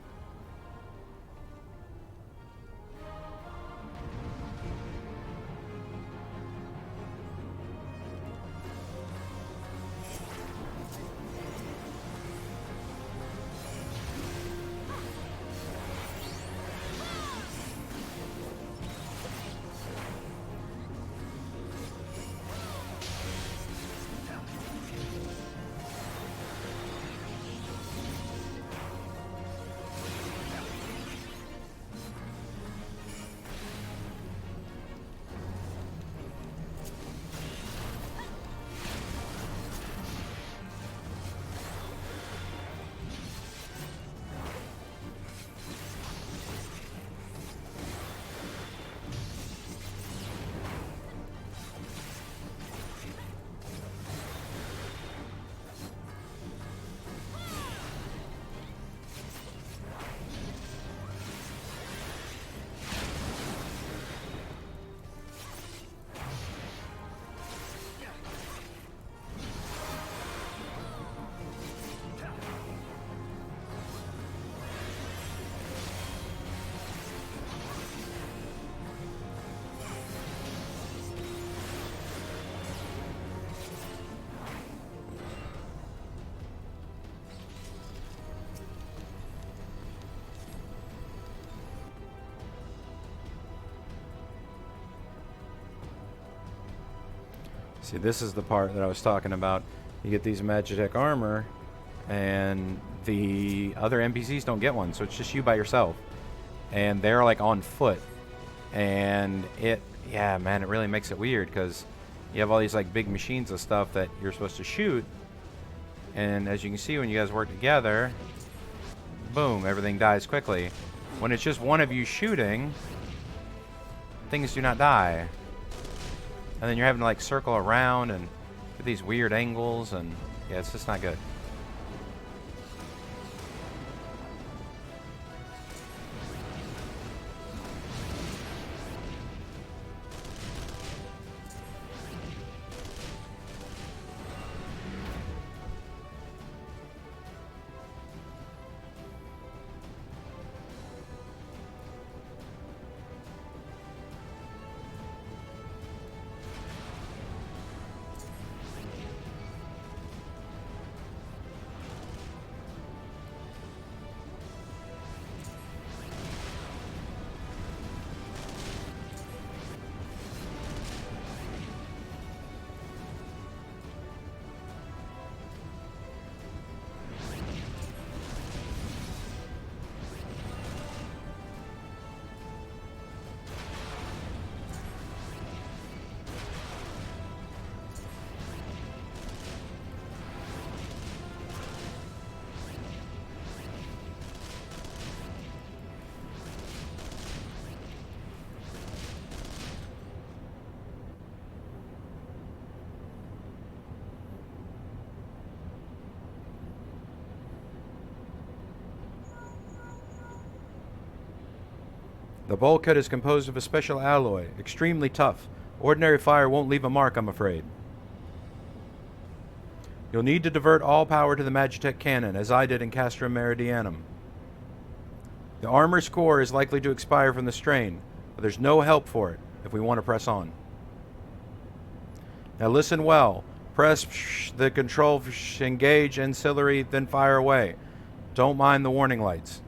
A: See, this is the part that I was talking about. You get these Magitech armor, and the other NPCs don't get one, so it's just you by yourself. And they're like on foot. And yeah, man, it really makes it weird, because you have all these like big machines and stuff that you're supposed to shoot. And as you can see, when you guys work together, boom, everything dies quickly. When it's just one of you shooting, things do not die. And then you're having to like circle around and get these weird angles, and yeah, it's just not good. The bulkhead is composed of a special alloy, extremely tough. Ordinary fire won't leave a mark, I'm afraid. You'll need to divert all power to the Magitech cannon, as I did in Castrum Meridianum. The armor's core is likely to expire from the strain, but there's no help for it if we want to press on. Now listen well. Press the control, engage ancillary, then fire away. Don't mind the warning lights.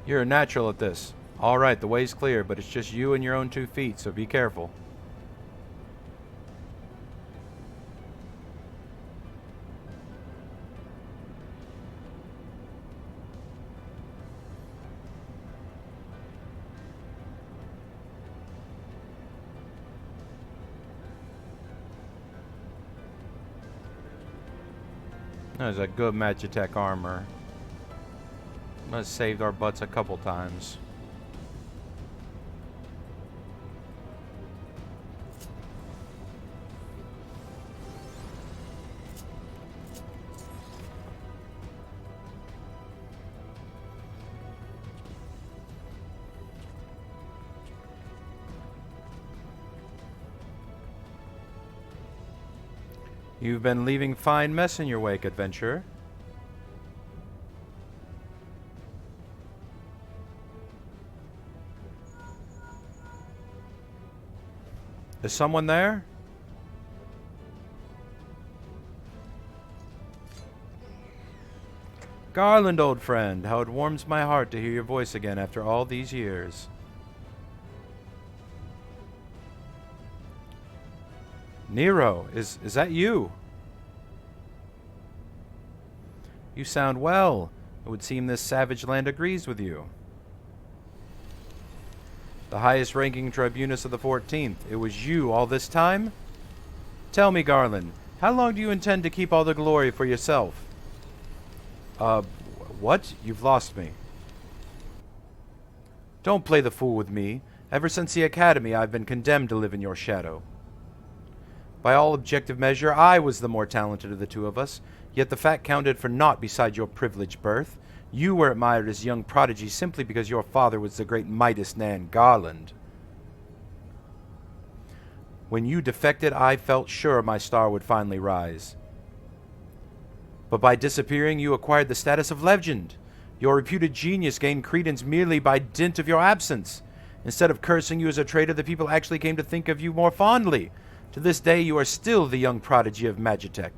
A: You're a natural at this. All right, the way's clear, but it's just you and your own 2 feet, so be careful. There's a good Magitech armor. Must have saved our butts a couple times. You've been leaving fine mess in your wake, adventurer. Is someone there? Garland, old friend, how it warms my heart to hear your voice again after all these years. Nero, is that you? You sound well. It would seem this savage land agrees with you. The highest ranking tribunus of the 14th. It was you all this time? Tell me, Garland, how long do you intend to keep all the glory for yourself? What? You've lost me. Don't play the fool with me. Ever since the academy, I've been condemned to live in your shadow. By all objective measure, I was the more talented of the 2 of us, yet the fact counted for naught beside your privileged birth. You were admired as a young prodigy simply because your father was the great Midas Nan Garland. When you defected, I felt sure my star would finally rise. But by disappearing, you acquired the status of legend. Your reputed genius gained credence merely by dint of your absence. Instead of cursing you as a traitor, the people actually came to think of you more fondly. To this day, you are still the young prodigy of Magitech.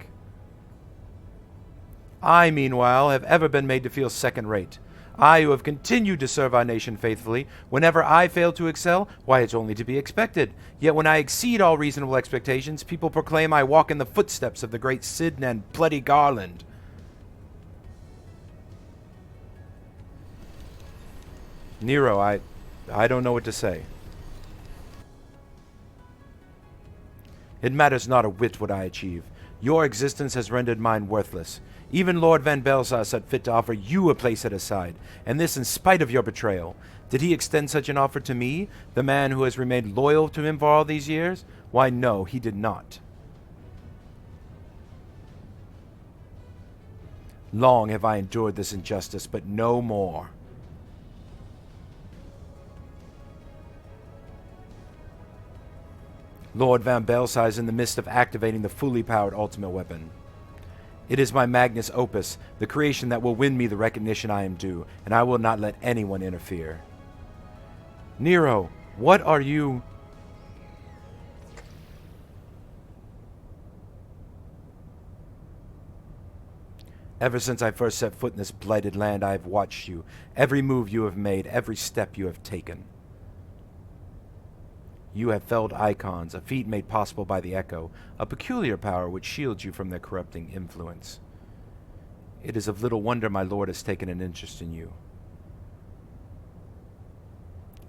A: I, meanwhile, have ever been made to feel second-rate. I, who have continued to serve our nation faithfully, whenever I fail to excel, why, it's only to be expected. Yet when I exceed all reasonable expectations, people proclaim I walk in the footsteps of the great Sid and bloody Garland. Nero, I don't know what to say. It matters not a whit what I achieve. Your existence has rendered mine worthless. Even Lord Van Belsar said fit to offer you a place at his side, and this in spite of your betrayal. Did he extend such an offer to me, the man who has remained loyal to him for all these years? Why, no, he did not. Long have I endured this injustice, but no more. Lord Van Belsar is in the midst of activating the fully powered ultimate weapon. It is my magnus opus, the creation that will win me the recognition I am due, and I will not let anyone interfere. Nero, what are you... Ever since I first set foot in this blighted land, I have watched you, every move you have made, every step you have taken. You have felled icons, a feat made possible by the Echo, a peculiar power which shields you from their corrupting influence. It is of little wonder my lord has taken an interest in you.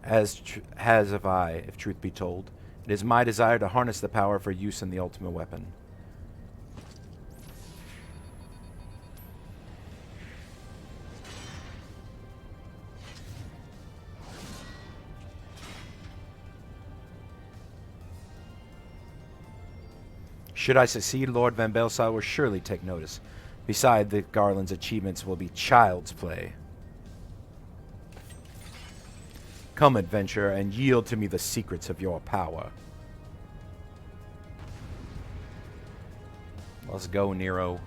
A: As have I, if truth be told. It is my desire to harness the power for use in the ultimate weapon. Should I succeed, Lord Van Belsau will surely take notice. Beside, the Garland's achievements will be child's play. Come, adventurer, and yield to me the secrets of your power. Let's go, Nero.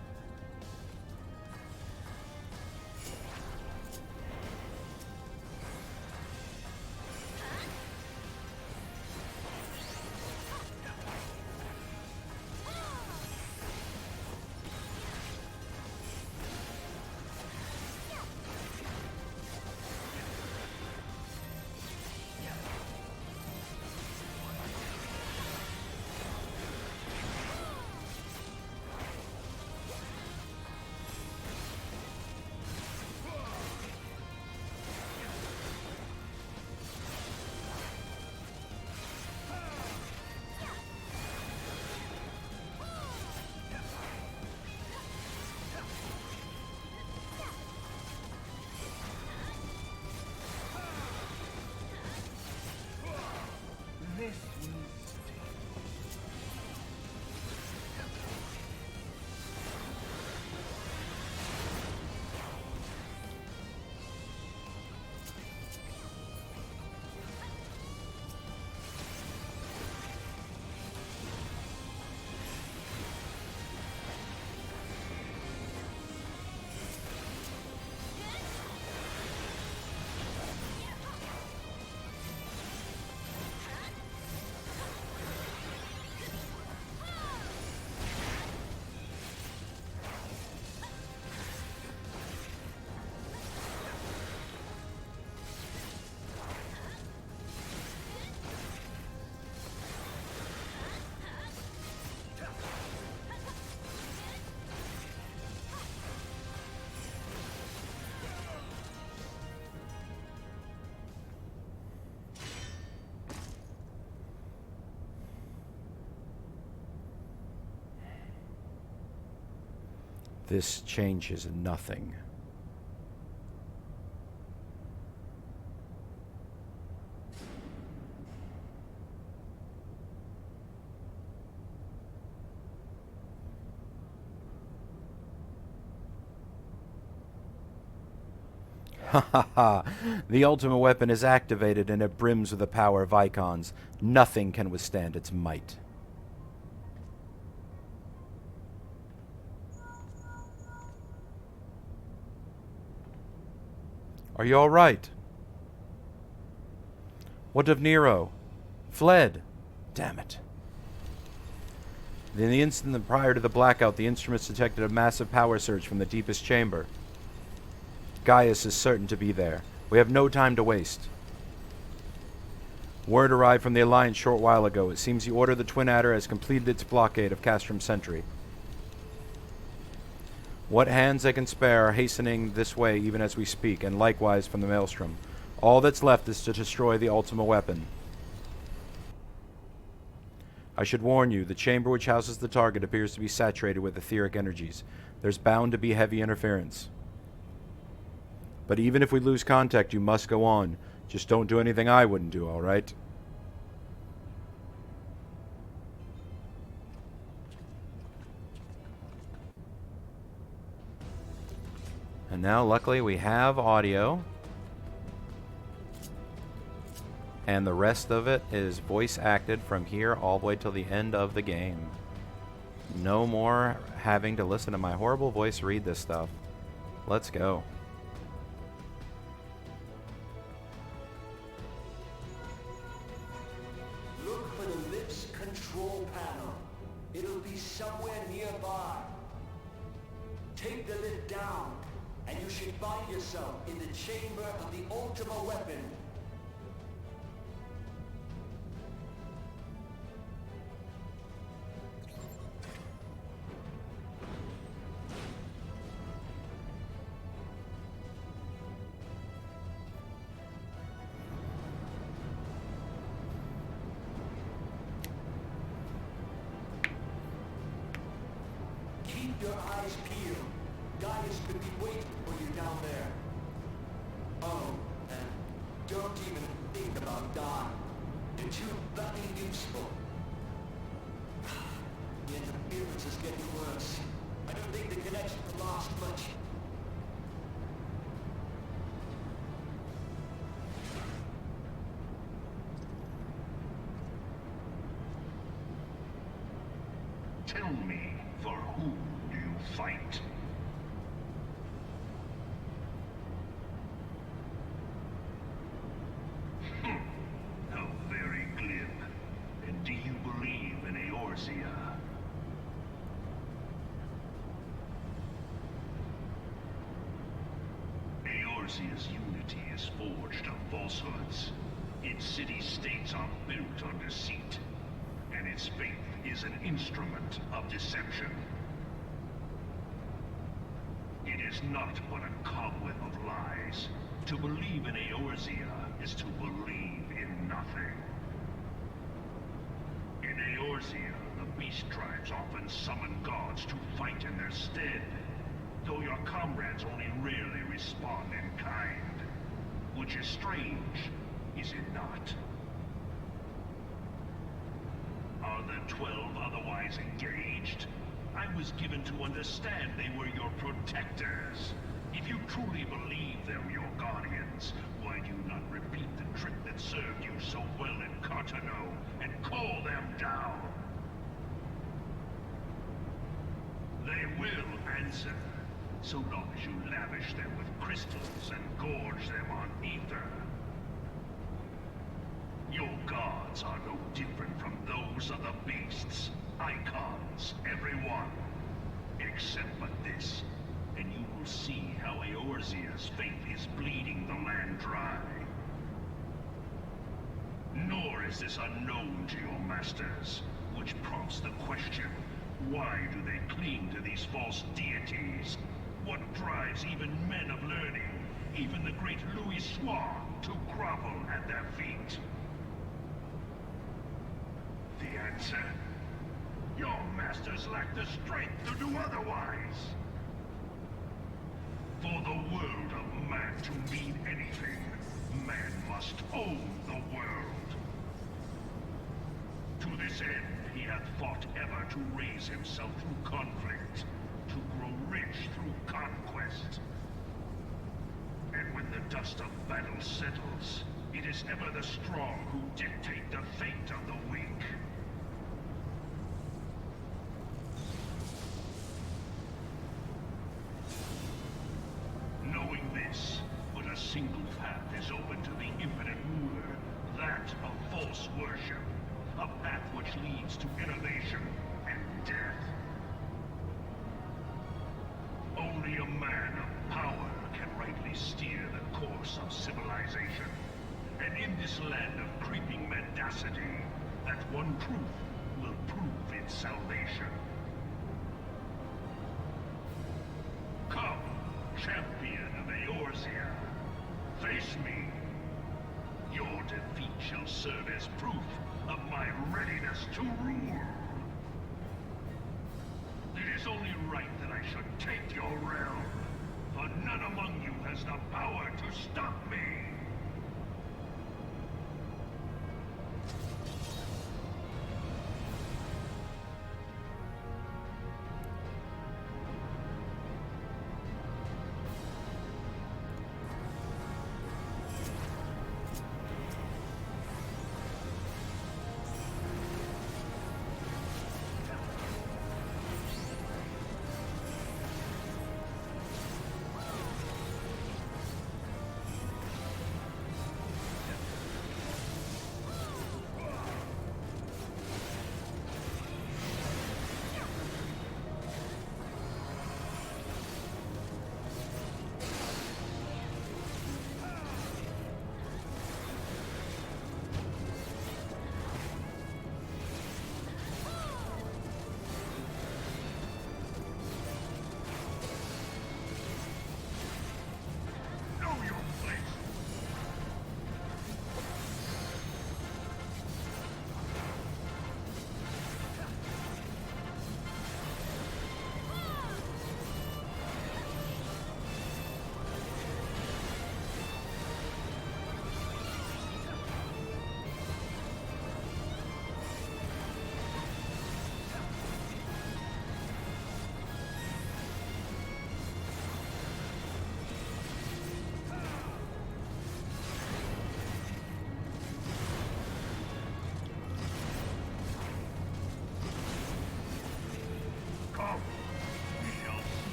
A: This changes nothing. Ha ha ha! The ultimate weapon is activated and it brims with the power of icons. Nothing can withstand its might. Are you all right? What of Nero? Fled. Damn it. In the instant prior to the blackout, the instruments detected a massive power surge from the deepest chamber. Gaius is certain to be there. We have no time to waste. Word arrived from the Alliance a short while ago. It seems the Order of the Twin Adder has completed its blockade of Castrum Sentry. What hands they can spare are hastening this way even as we speak, and likewise from the Maelstrom. All that's left is to destroy the ultimate weapon. I should warn you, the chamber which houses the target appears to be saturated with etheric energies. There's bound to be heavy interference. But even if we lose contact, you must go on. Just don't do anything I wouldn't do, all right? And now, luckily, we have audio. And the rest of it is voice acted from here all the way till the end of the game. No more having to listen to my horrible voice read this stuff. Let's go.
C: Look for the lips control panel. It'll be somewhere nearby. Take the lid down, and you should find yourself in the chamber of the ultimate weapon. Keep your eyes peeled. Gaius could be waiting for you down there. Oh, and don't even think about dying. You're too bloody useful. The interference is getting worse. I don't think the connection will last much.
D: Tell me, for whom do you fight? How very glib. And do you believe in Eorzea? Eorzea's unity is forged of falsehoods. Its city-states are built on deceit, and its faith is an instrument of deception. It is not but a cobweb of lies. To believe in Eorzea is to believe in nothing. In Eorzea, the beast tribes often summon gods to fight in their stead, though your comrades only rarely respond in kind. Which is strange, is it not? Are the 12 otherwise engaged? I was given to understand they were your protectors. If you truly believe them your guardians, why do you not repeat the trick that served you so well in Cartano and call them down? They will answer, so long as you lavish them with crystals and gorge them on ether. Your gods are no different from those of the beasts. Icons, every one. Except but this, and you will see how Eorzea's faith is bleeding the land dry. Nor is this unknown to your masters, which prompts the question, why do they cling to these false deities? What drives even men of learning, even the great Louis Swan, to grovel at their feet? The answer? Your masters lack the strength to do otherwise. For the world of man to mean anything, man must own the world. To this end, he hath fought ever to raise himself through conflict, to grow rich through conquest. And when the dust of battle settles, it is ever the strong who dictate the fate of the weak. Knowing this, but a single path is open to the infinite ruler, that of false worship, a path which leads to innovation and death. Only a man of power can rightly steer the course of civilization, and in this land of creeping mendacity, that one truth will prove its salvation. Come, champion of Eorzea, face me. Your defeat shall serve as proof of my readiness to rule. It is only right that I should take your realm, for none among you has the power to stop me.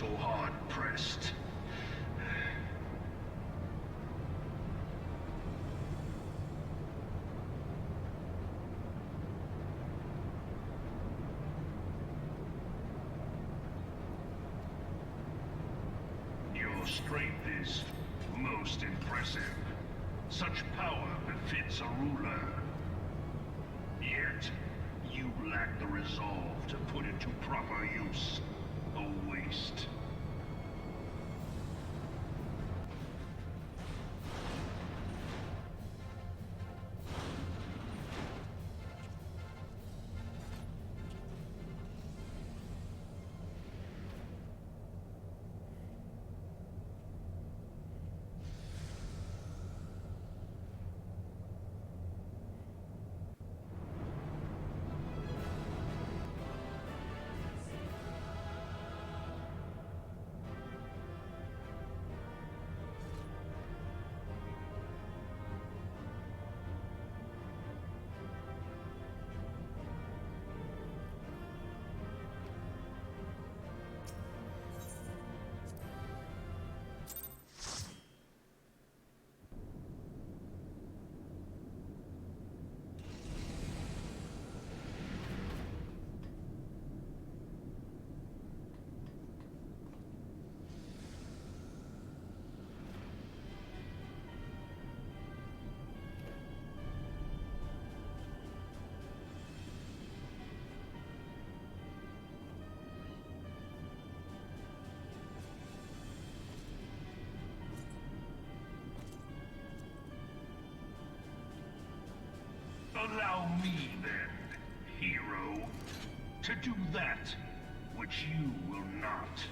D: so hard-pressed. Your strength is most impressive. Such power befits a ruler. Yet, you lack the resolve to put it to proper use. A waste. Allow me, then, hero, to do that which you will not.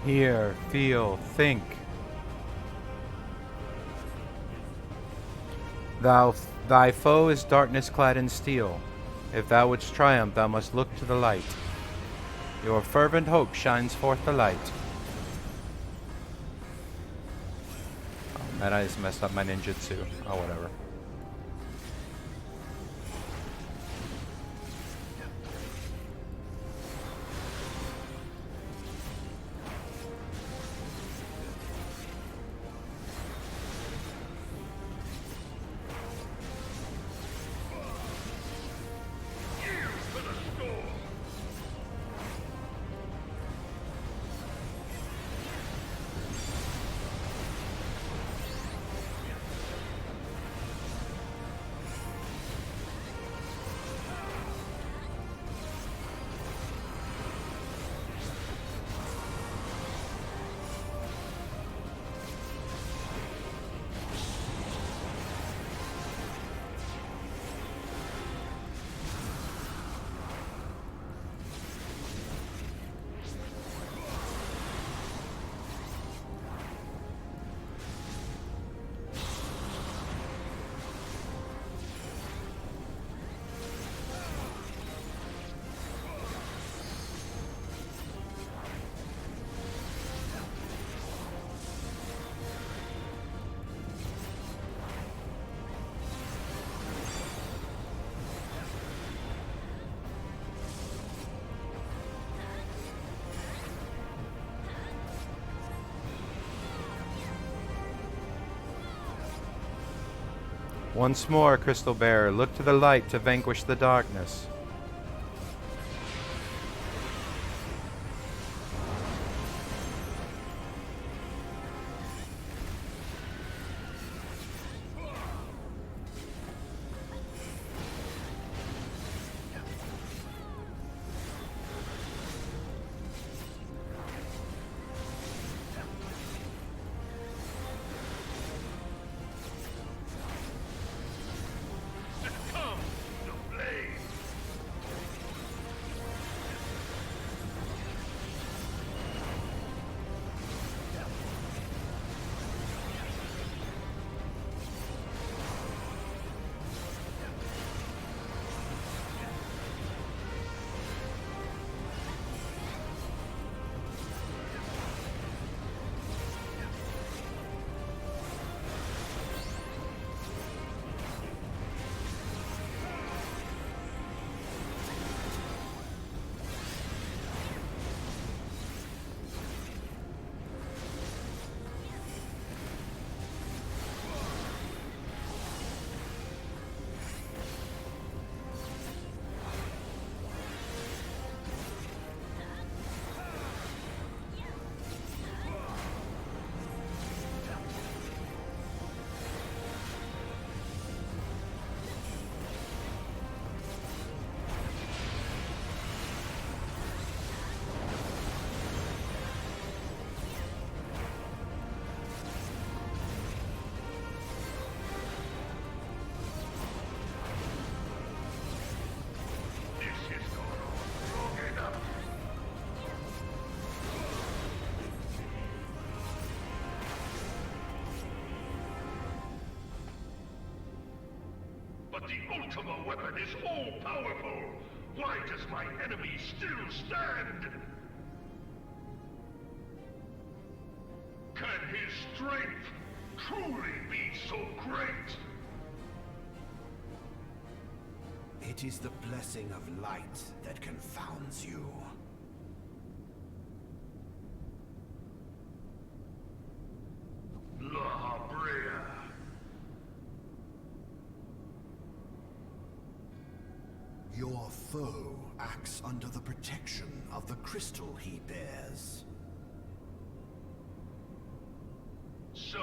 A: Hear, feel, think. Thy foe is darkness clad in steel. If thou wouldst triumph, thou must look to the light. Your fervent hope shines forth the light. Oh, man, I just messed up my ninjutsu. Oh, whatever. Once more, Crystal Bearer, look to the light to vanquish the darkness.
D: But the Ultima weapon is all-powerful! Why does my enemy still stand? Can his strength truly be so great?
C: It is the blessing of light that confounds you.
D: Eorzea.
C: Your foe acts under the protection of the crystal he bears.
D: So,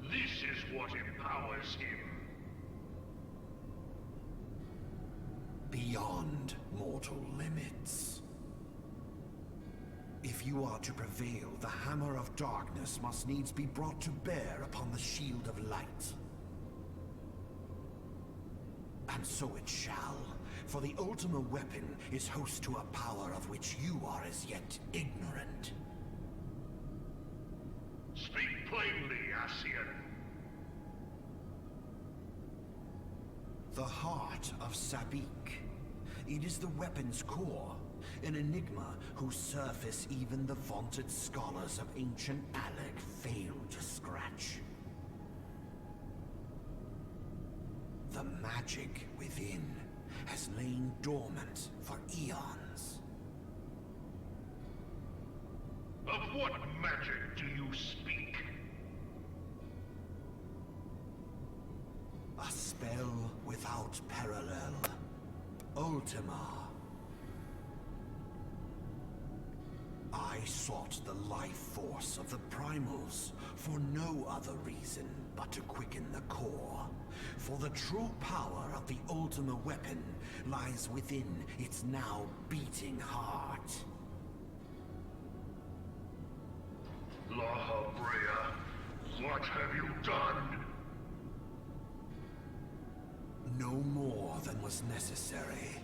D: this is what empowers him.
C: Beyond mortal limits. If you are to prevail, the Hammer of Darkness must needs be brought to bear upon the Shield of Light. And so it shall, for the Ultima weapon is host to a power of which you are as yet ignorant.
D: plainly, Ascian.
E: The heart of Sabik. It is the weapon's core, an enigma whose surface even the vaunted scholars of ancient Alec failed to scratch. The magic within has lain dormant for eons.
D: Of what magic do you speak?
E: A spell without parallel. Ultima. I sought the life force of the primals for no other reason but to quicken the core. For the true power of the Ultima weapon lies within its now beating heart.
D: Eorzea, what have you done?
E: No more than was necessary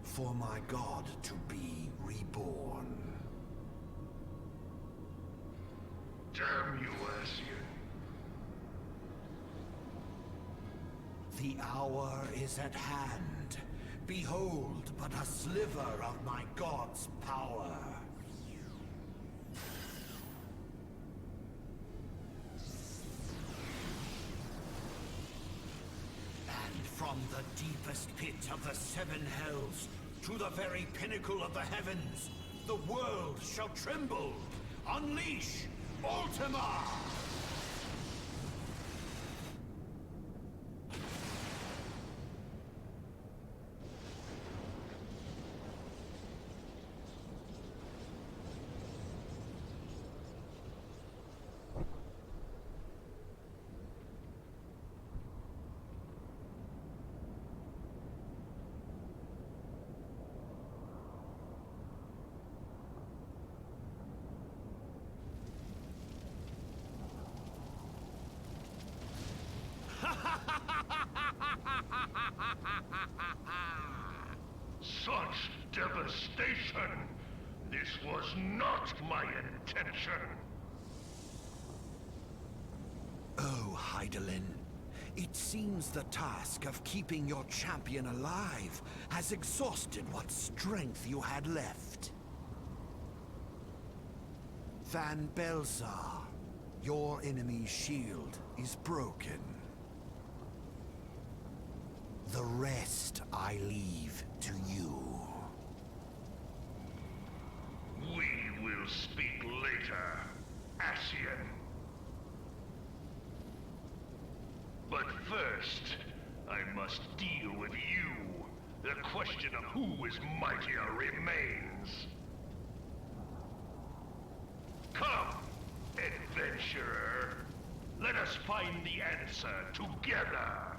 E: for my god to be reborn.
D: Damn you, Ascian.
E: The hour is at hand. Behold but a sliver of my god's power. And from the deepest pit of the seven hells to the very pinnacle of the heavens, the world shall tremble. Unleash Ultima!
D: Such devastation! This was not my intention!
E: Oh, Hydaelyn. It seems the task of keeping your champion alive has exhausted what strength you had left. Van Belzar, your enemy's shield is broken. The rest I leave to you.
D: We will speak later, Ascian. But first, I must deal with you. The question of who is mightier remains. Come, adventurer. Let us find the answer together.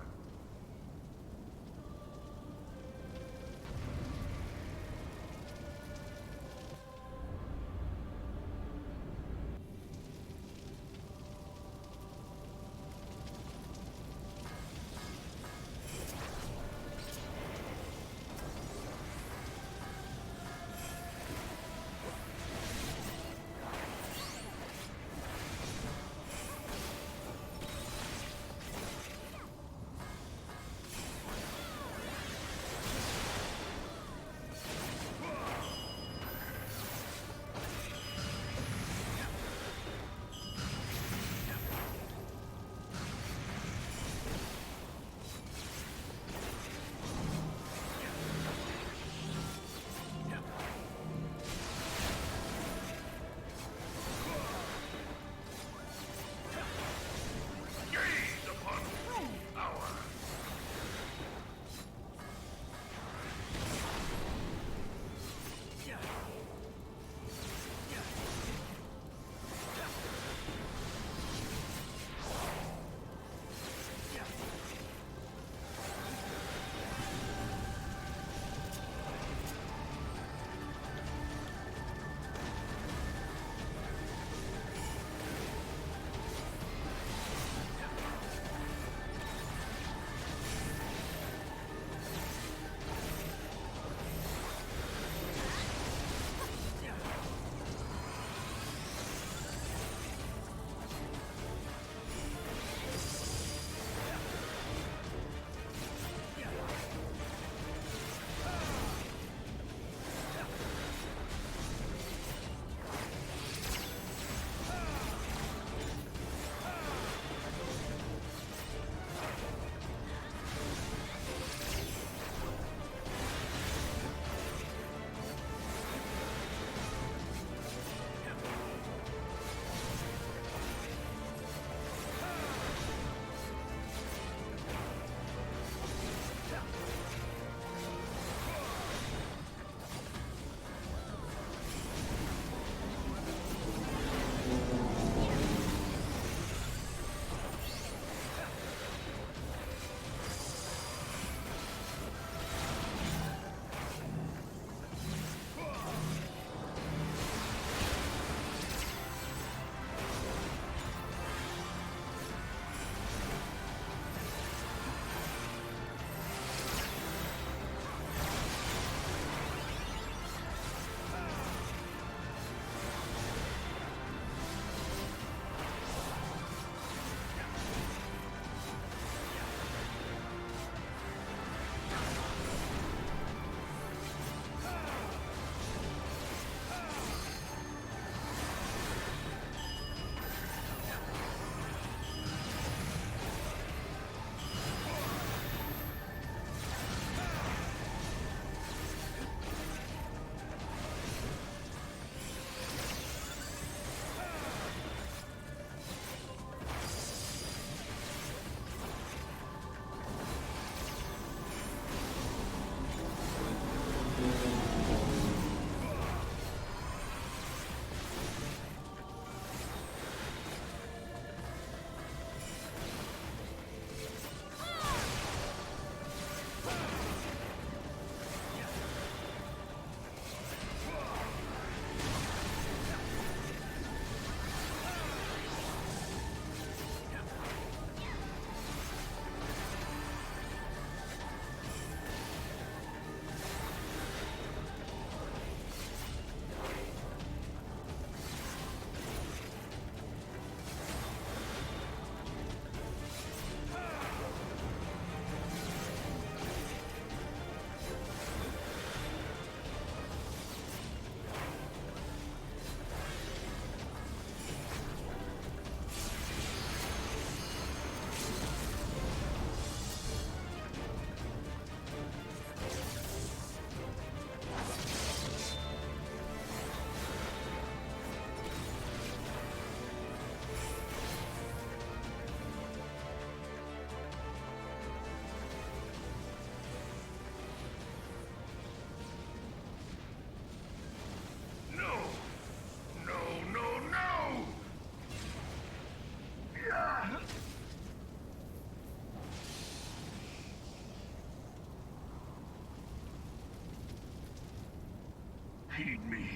D: Heed me.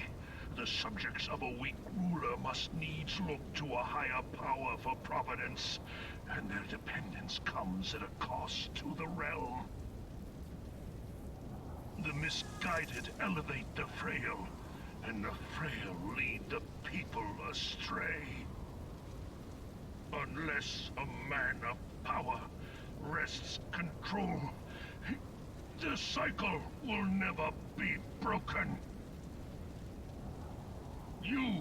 D: The subjects of a weak ruler must needs look to a higher power for providence, and their dependence comes at a cost to the realm. The misguided elevate the frail, and the frail lead the people astray. Unless a man of power wrests control, the cycle will never be broken. You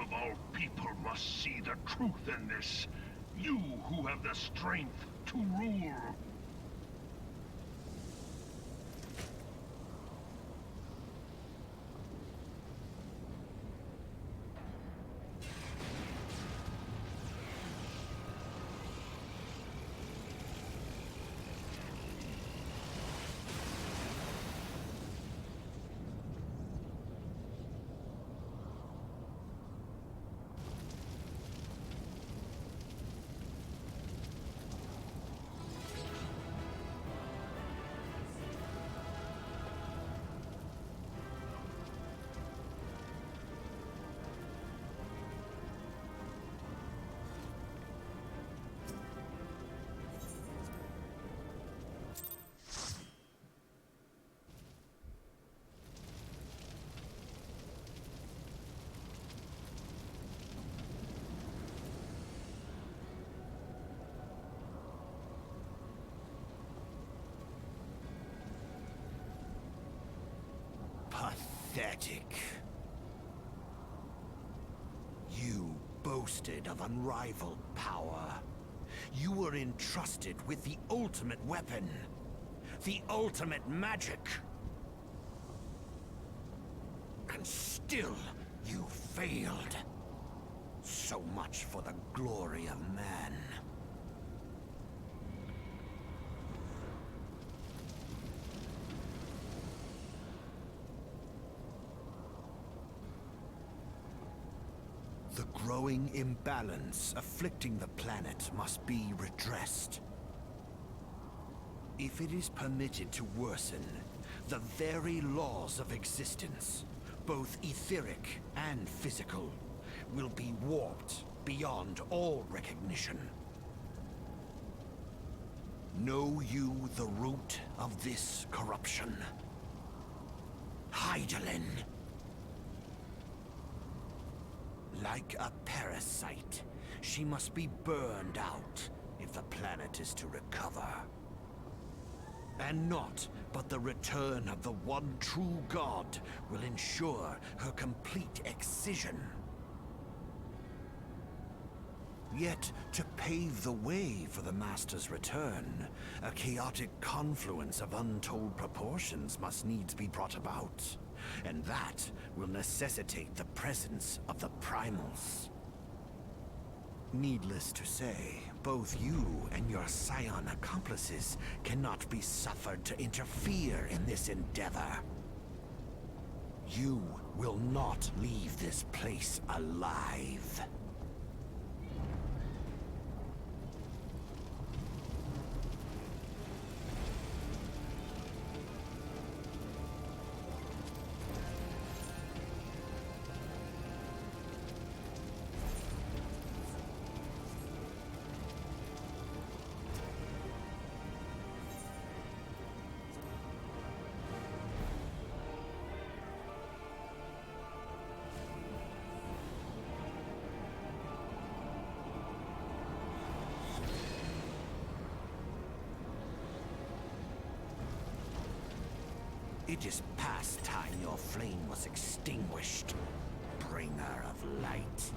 D: of all people must see the truth in this. You who have the strength to rule.
E: Pathetic. You boasted of unrivaled power. You were entrusted with the ultimate weapon. The ultimate magic. And still, you failed. So much for the glory of man. The growing imbalance afflicting the planet must be redressed. If it is permitted to worsen, the very laws of existence, both etheric and physical, will be warped beyond all recognition. Know you the root of this corruption? Hydaelyn. Like a parasite, she must be burned out if the planet is to recover. And naught but the return of the one true god will ensure her complete excision. Yet, to pave the way for the Master's return, a chaotic confluence of untold proportions must needs be brought about. And that will necessitate the presence of the primals. Needless to say, both you and your scion accomplices cannot be suffered to interfere in this endeavor. You will not leave this place alive. It is past time your flame was extinguished, bringer of light.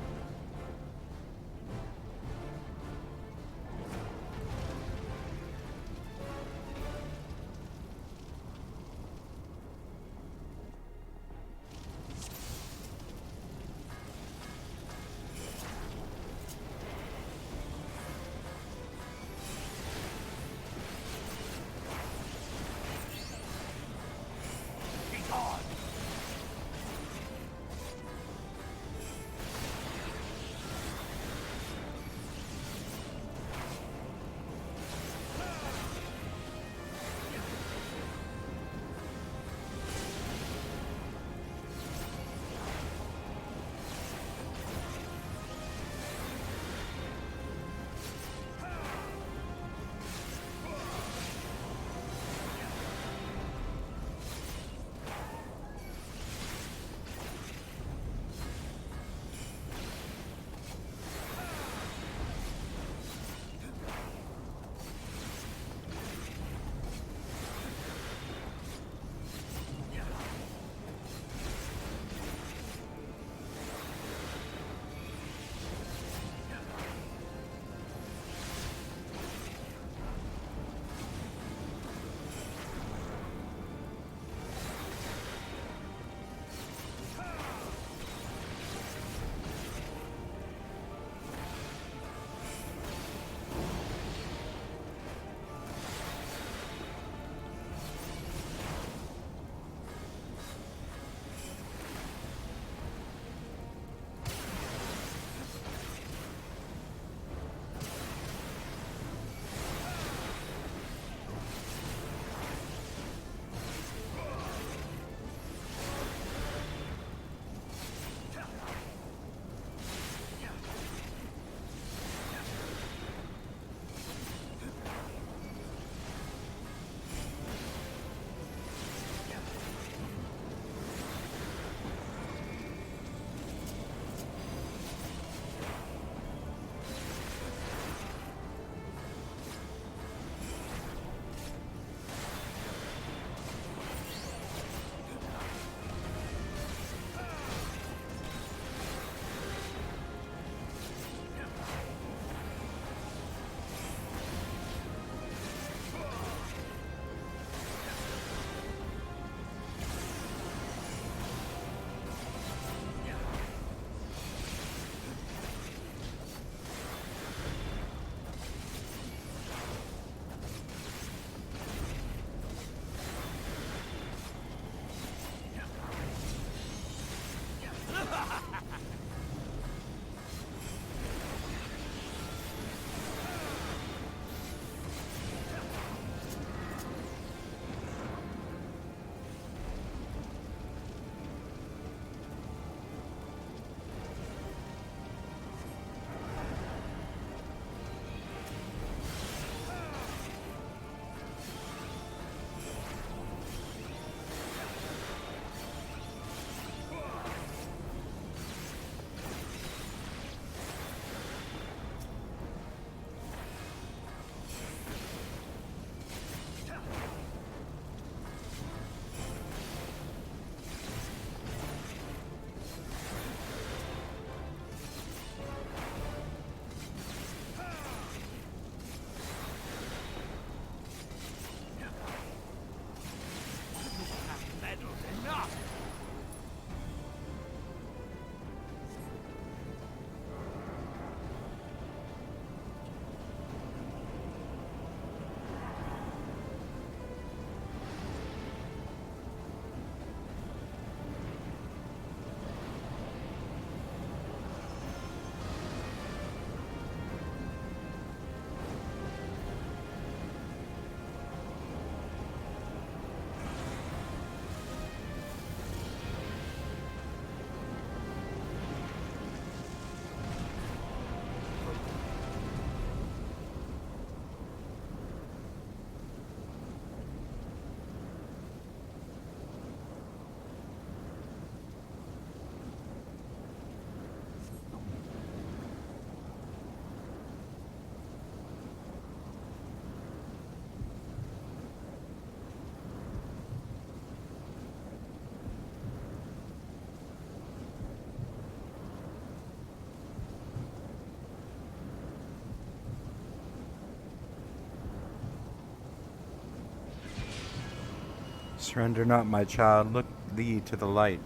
A: Surrender not, my child. Look thee to the light,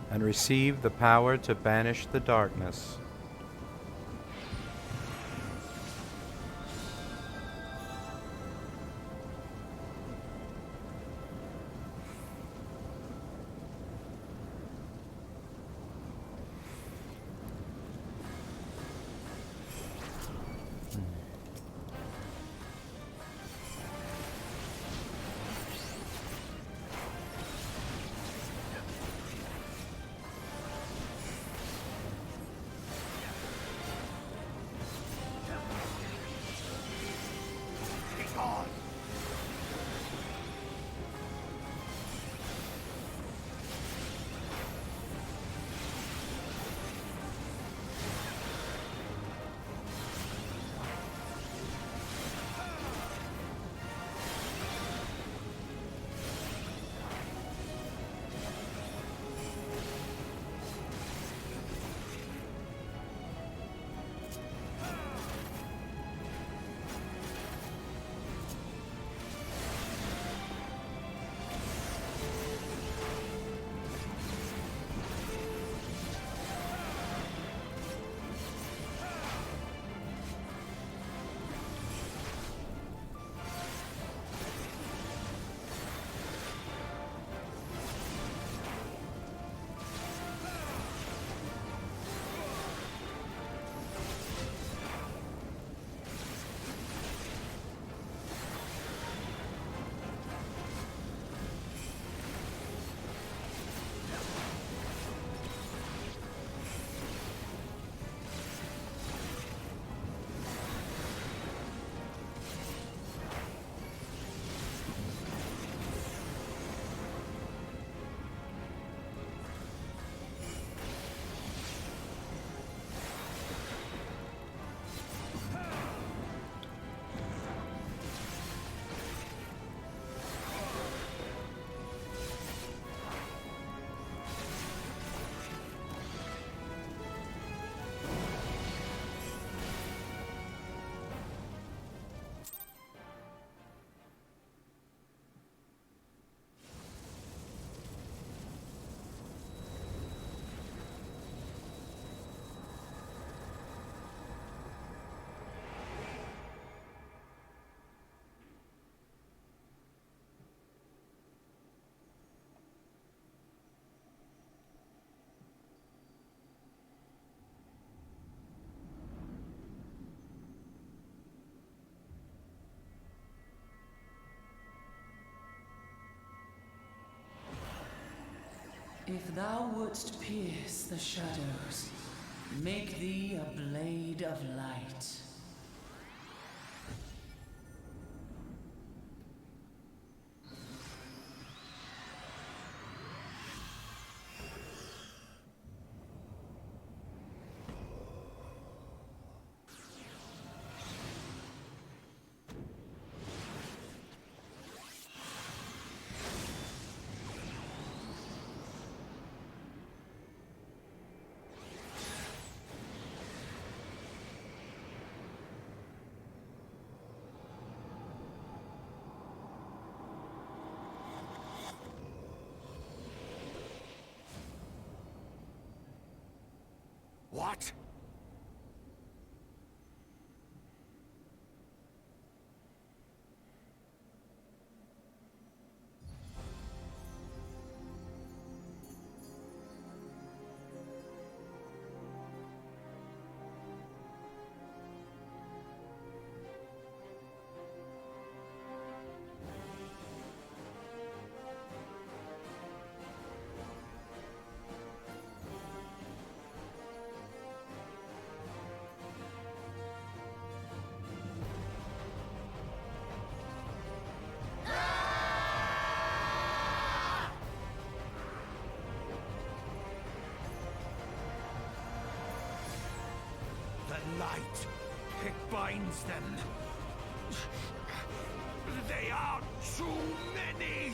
A: and receive the power to banish the darkness.
F: If thou wouldst pierce the shadows, make thee a blade of light.
E: What? The light, it binds them. They are too many.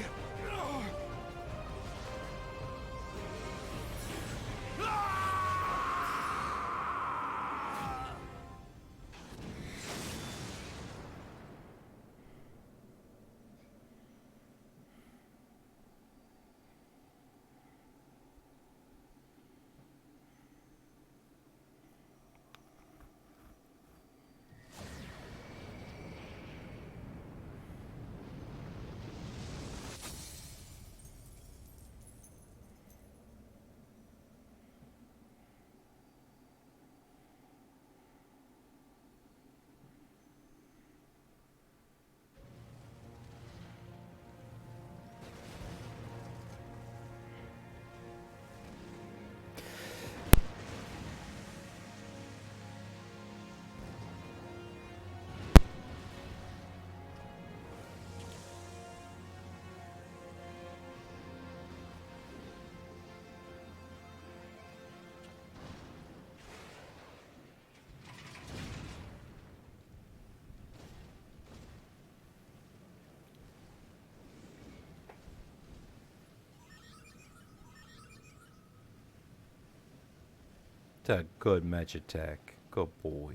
A: That's a good match attack. Good boy.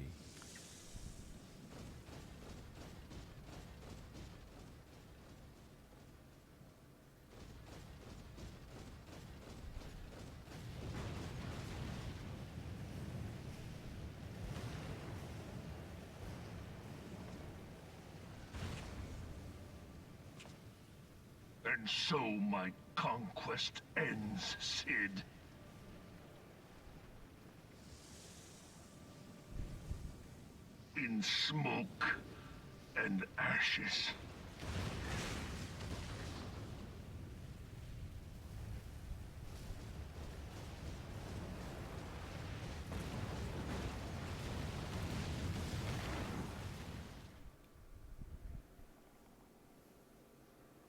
D: And so my conquest ends, Cid. In smoke and ashes.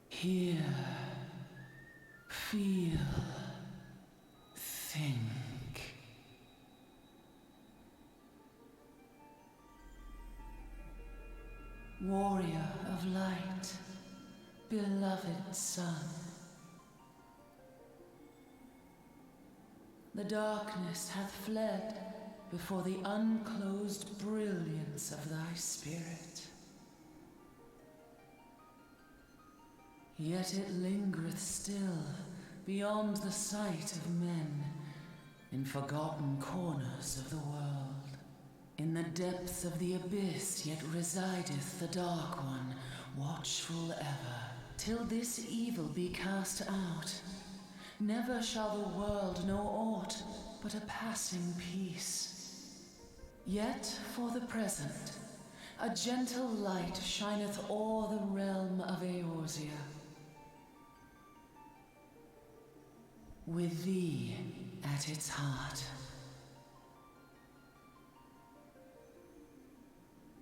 F: Hear, feel, think. Warrior of light, beloved son. The darkness hath fled before the unclosed brilliance of thy spirit. Yet it lingereth still beyond the sight of men, in forgotten corners of the world. In the depths of the abyss yet resideth the Dark One, watchful ever, till this evil be cast out. Never shall the world know aught but a passing peace. Yet for the present, a gentle light shineth o'er the realm of Eorzea. With thee at its heart.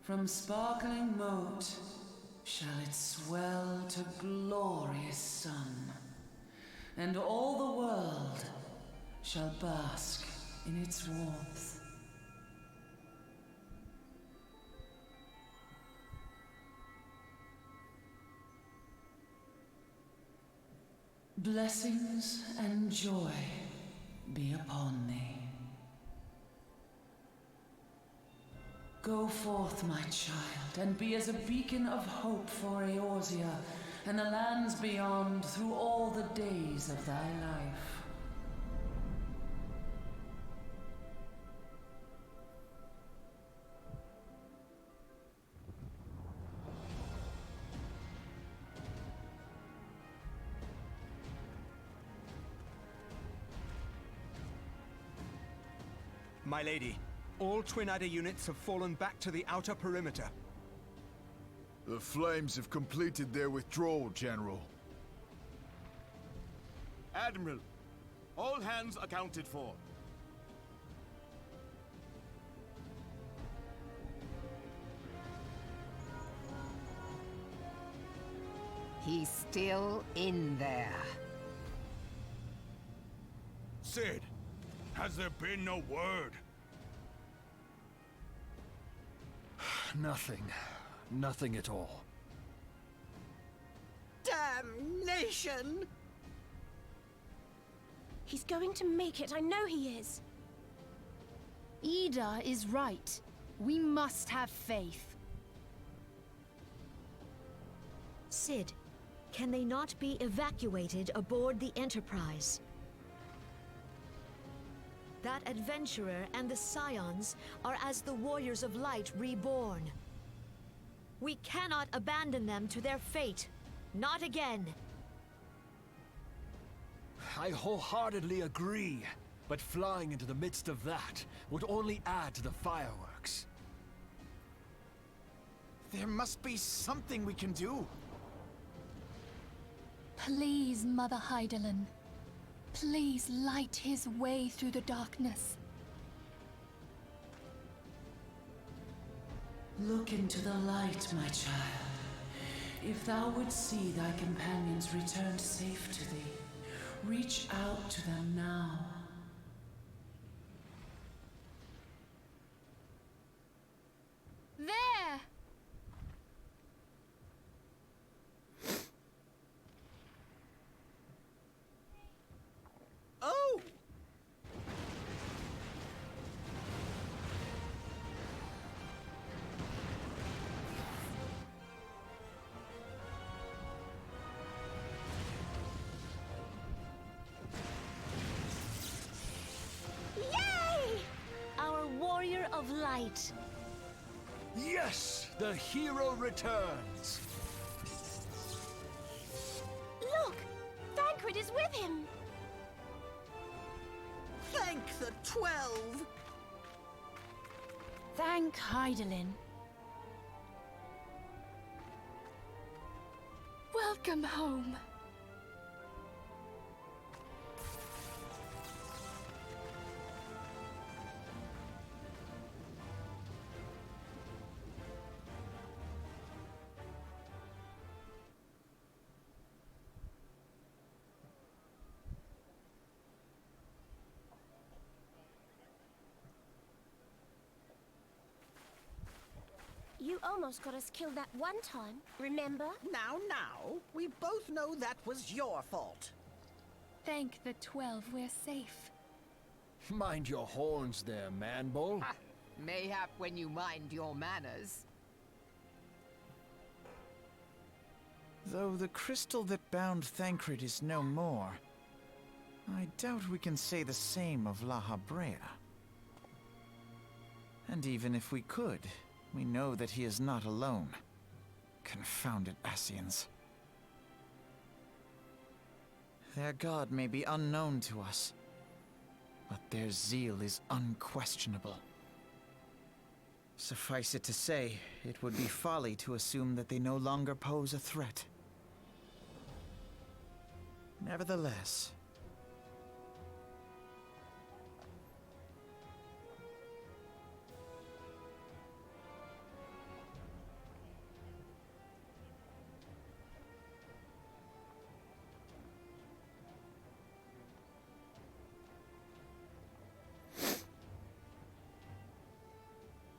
F: From sparkling moat shall it swell to glorious sun, and all the world shall bask in its warmth. Blessings and joy be upon thee. Go forth, my child, and be as a beacon of hope for Eorzea and the lands beyond through all the days of thy life.
G: My lady, all Twin Adder units have fallen back to the outer perimeter.
H: The Flames have completed their withdrawal, General.
I: Admiral, all hands accounted for.
J: He's still in there.
I: Cid, has there been no word?
K: Nothing. Nothing at all.
L: Damnation!
M: He's going to make it, I know he is.
N: Ida is right. We must have faith.
L: Cid, can they not be evacuated aboard the Enterprise? That adventurer and the Scions are as the Warriors of Light reborn. We cannot abandon them to their fate. Not again.
K: I wholeheartedly agree, but flying into the midst of that would only add to the fireworks.
I: There must be something we can do.
N: Please, Mother Hydaelyn. Please light his way through the darkness.
F: Look into the light, my child. If thou would see thy companions returned safe to thee, reach out to them now.
N: There!
I: Oh!
L: light.
K: Yes! The hero returns!
M: Look! Thancred is with him!
O: Thank the 12!
M: Thank Hydaelyn.
N: Welcome home.
M: You almost got us killed that one time, remember?
O: Now, we both know that was your fault.
N: Thank the 12 we're safe.
K: Mind your horns there, Manbull.
J: Mayhap when you mind your manners.
P: Though the crystal that bound Thancred is no more, I doubt we can say the same of La Habrea. And even if we could, we know that he is not alone. Confounded Ascians. Their god may be unknown to us, but their zeal is unquestionable. Suffice it to say, it would be folly to assume that they no longer pose a threat. Nevertheless,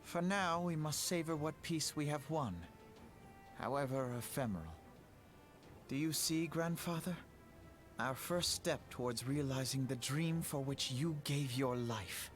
P: for now, we must savor what peace we have won, however ephemeral. Do you see, Grandfather? Our first step towards realizing the dream for which you gave your life.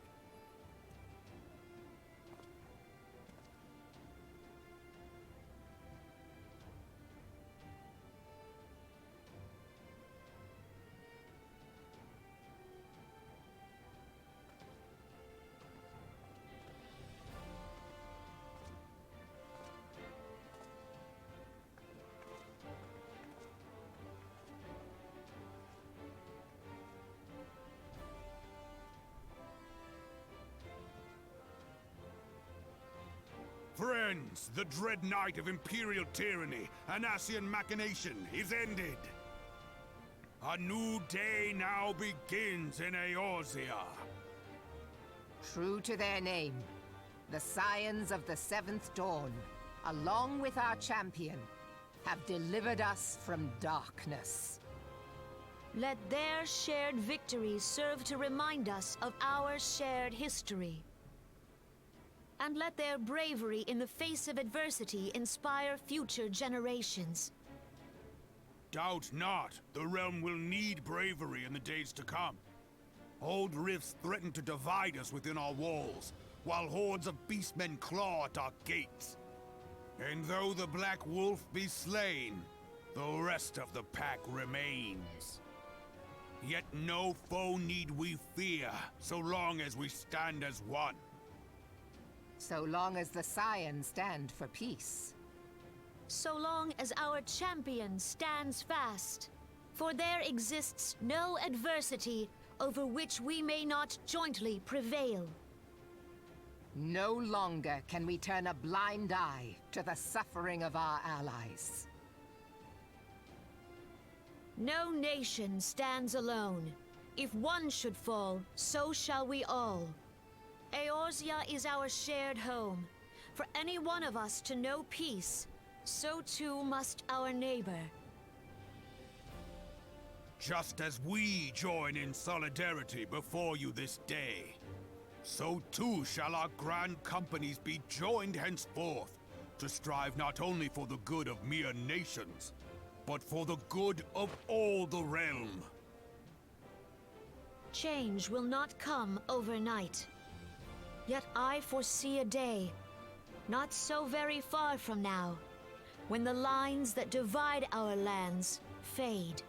I: Friends, the dread night of Imperial tyranny and Ascian machination is ended. A new day now begins in Eorzea.
J: True to their name, the Scions of the Seventh Dawn, along with our champion, have delivered us from darkness.
L: Let their shared victory serve to remind us of our shared history. And let their bravery in the face of adversity inspire future generations.
I: Doubt not, the realm will need bravery in the days to come. Old rifts threaten to divide us within our walls, while hordes of beastmen claw at our gates. And though the Black Wolf be slain, the rest of the pack remains. Yet no foe need we fear, so long as we stand as one.
J: So long as the Scions stand for peace.
L: So long as our champion stands fast. For there exists no adversity over which we may not jointly prevail.
J: No longer can we turn a blind eye to the suffering of our allies.
L: No nation stands alone. If one should fall, so shall we all. Eorzea is our shared home. For any one of us to know peace, so too must our neighbor.
I: Just as we join in solidarity before you this day, so too shall our grand companies be joined henceforth to strive not only for the good of mere nations, but for the good of all the realm.
L: Change will not come overnight. Yet I foresee a day, not so very far from now, when the lines that divide our lands fade,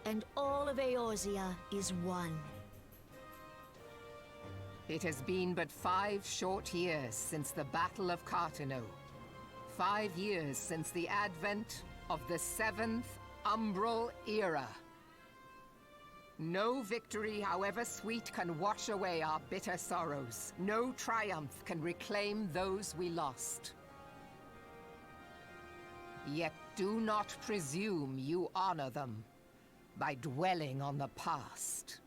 L: and all of Eorzea is one.
J: It has been but 5 short years since the Battle of Cartano. 5 years since the advent of the 7th Umbral Era. No victory, however sweet, can wash away our bitter sorrows. No triumph can reclaim those we lost. Yet do not presume you honor them by dwelling on the past.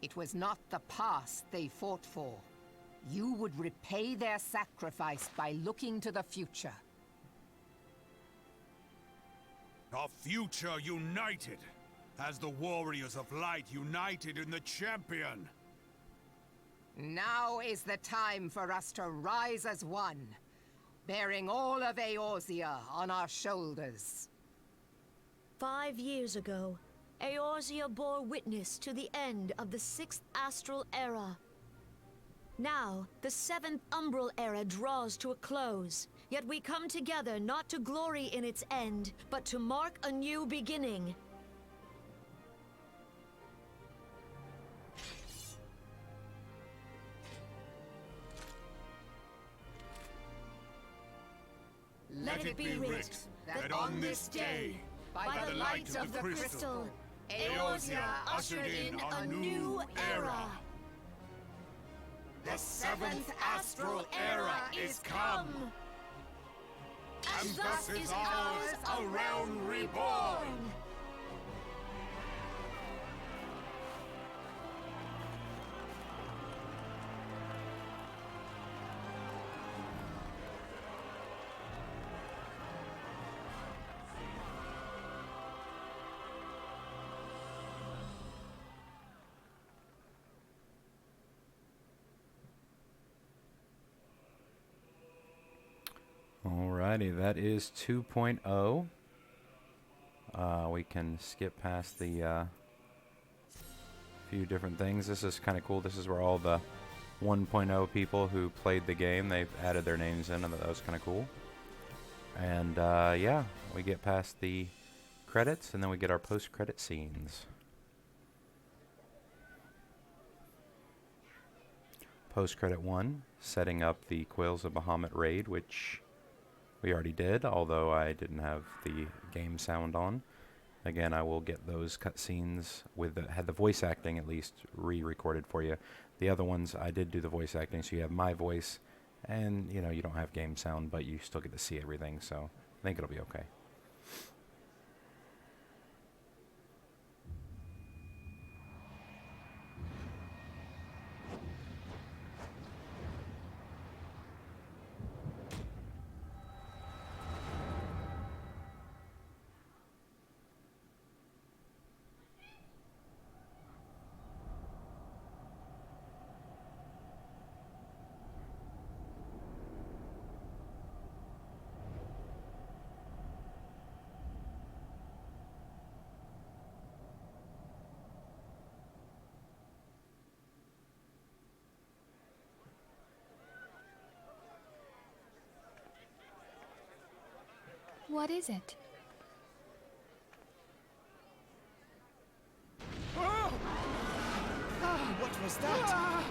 J: It was not the past they fought for. You would repay their sacrifice by looking to the future.
I: A future united, as the warriors of light united in the champion.
J: Now is the time for us to rise as one, bearing all of Eorzea on our shoulders.
L: 5 years ago, Eorzea bore witness to the end of the 6th Astral Era. Now, the 7th Umbral Era draws to a close, yet we come together not to glory in its end, but to mark a new beginning.
J: Let it be writ that on this day, by the light of the crystal, Eorzea ushered in a new era.
I: The 7th Astral Era is come! And thus is ours a realm reborn!
A: Alrighty, that is 2.0. We can skip past the few different things. This is kind of cool. This is where all the 1.0 people who played the game, they've added their names in, and that was kind of cool. And yeah, we get past the credits, and then we get our post-credit scenes. Post-credit 1, setting up the Quails of Bahamut raid, which we already did, although I didn't have the game sound on. Again, I will get those cutscenes with had the voice acting at least re-recorded for you. The other ones, I did do the voice acting, so you have my voice, and you know, you don't have game sound, but you still get to see everything, so I think it'll be okay.
N: What is it?
K: What was that?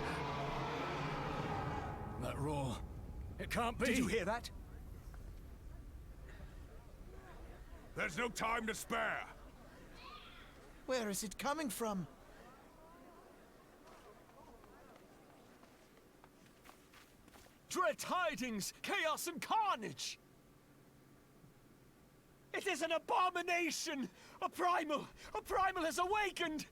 K: That roar. It can't be. Did you hear that?
I: There's no time to spare.
P: Where is it coming from?
K: Dread tidings, chaos and carnage! It is an abomination! A primal has awakened!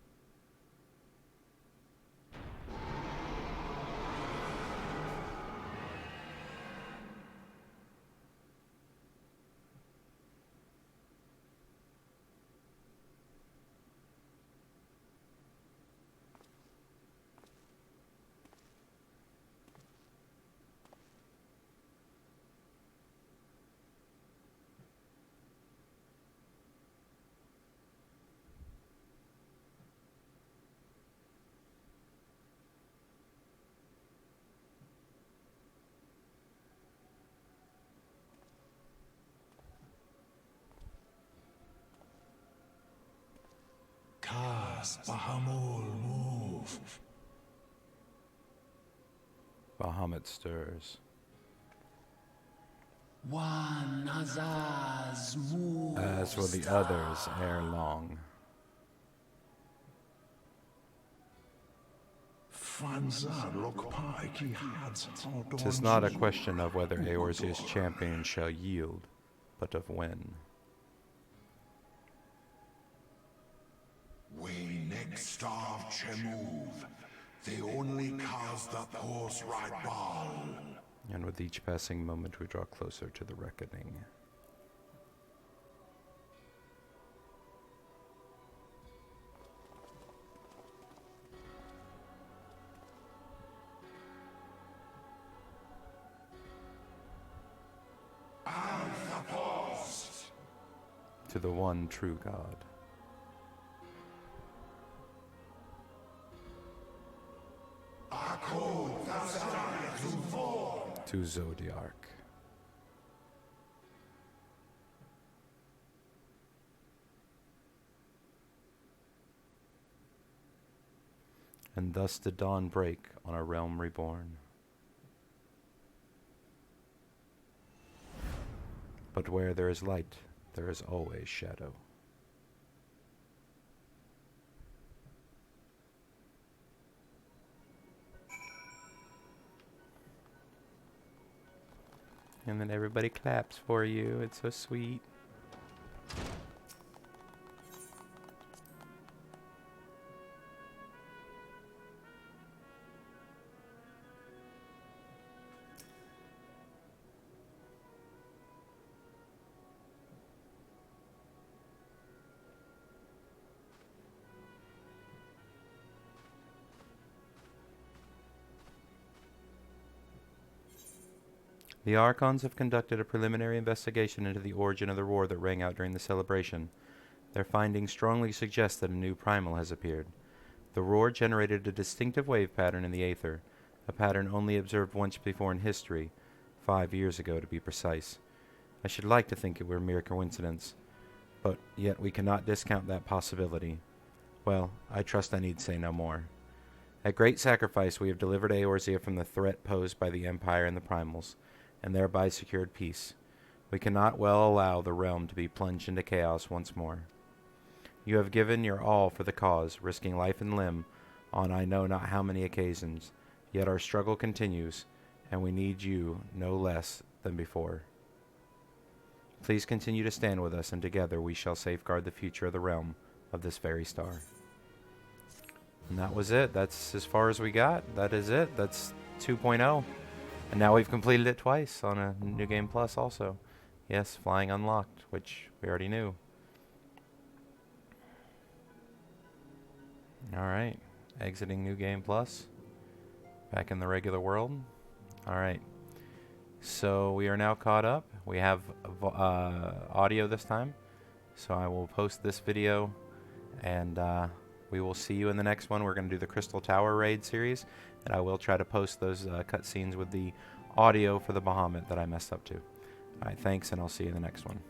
E: Bahamul, move.
A: Bahamut stirs. As will the others ere long. 'Tis not a question of whether Eorzea's champion shall yield, but of when.
E: We next starve Chemuv, the only cause that horse ride ball.
A: And with each passing moment we draw closer to the reckoning. To the one true God. To Zodiarch. And thus did dawn break on a realm reborn. But where there is light, there is always shadow. And then everybody claps for you. It's so sweet. The Archons have conducted a preliminary investigation into the origin of the roar that rang out during the celebration. Their findings strongly suggest that a new primal has appeared. The roar generated a distinctive wave pattern in the aether, a pattern only observed once before in history, 5 years ago to be precise. I should like to think it were mere coincidence, but yet we cannot discount that possibility. Well, I trust I need say no more. At great sacrifice we have delivered Eorzea from the threat posed by the Empire and the Primals, and thereby secured peace. We cannot well allow the realm to be plunged into chaos once more. You have given your all for the cause, risking life and limb on I know not how many occasions, yet our struggle continues, and we need you no less than before. Please continue to stand with us, and together we shall safeguard the future of the realm of this very star. And that was it. That's as far as we got. That is it. That's 2.0. And now we've completed it twice on a New Game Plus also. Yes, Flying Unlocked, which we already knew. Alright, exiting New Game Plus. Back in the regular world. Alright, so we are now caught up. We have audio this time. So I will post this video, and we will see you in the next one. We're going to do the Crystal Tower Raid series, and I will try to post those cutscenes with the audio for the Bahamut that I messed up to. Alright, thanks, and I'll see you in the next one.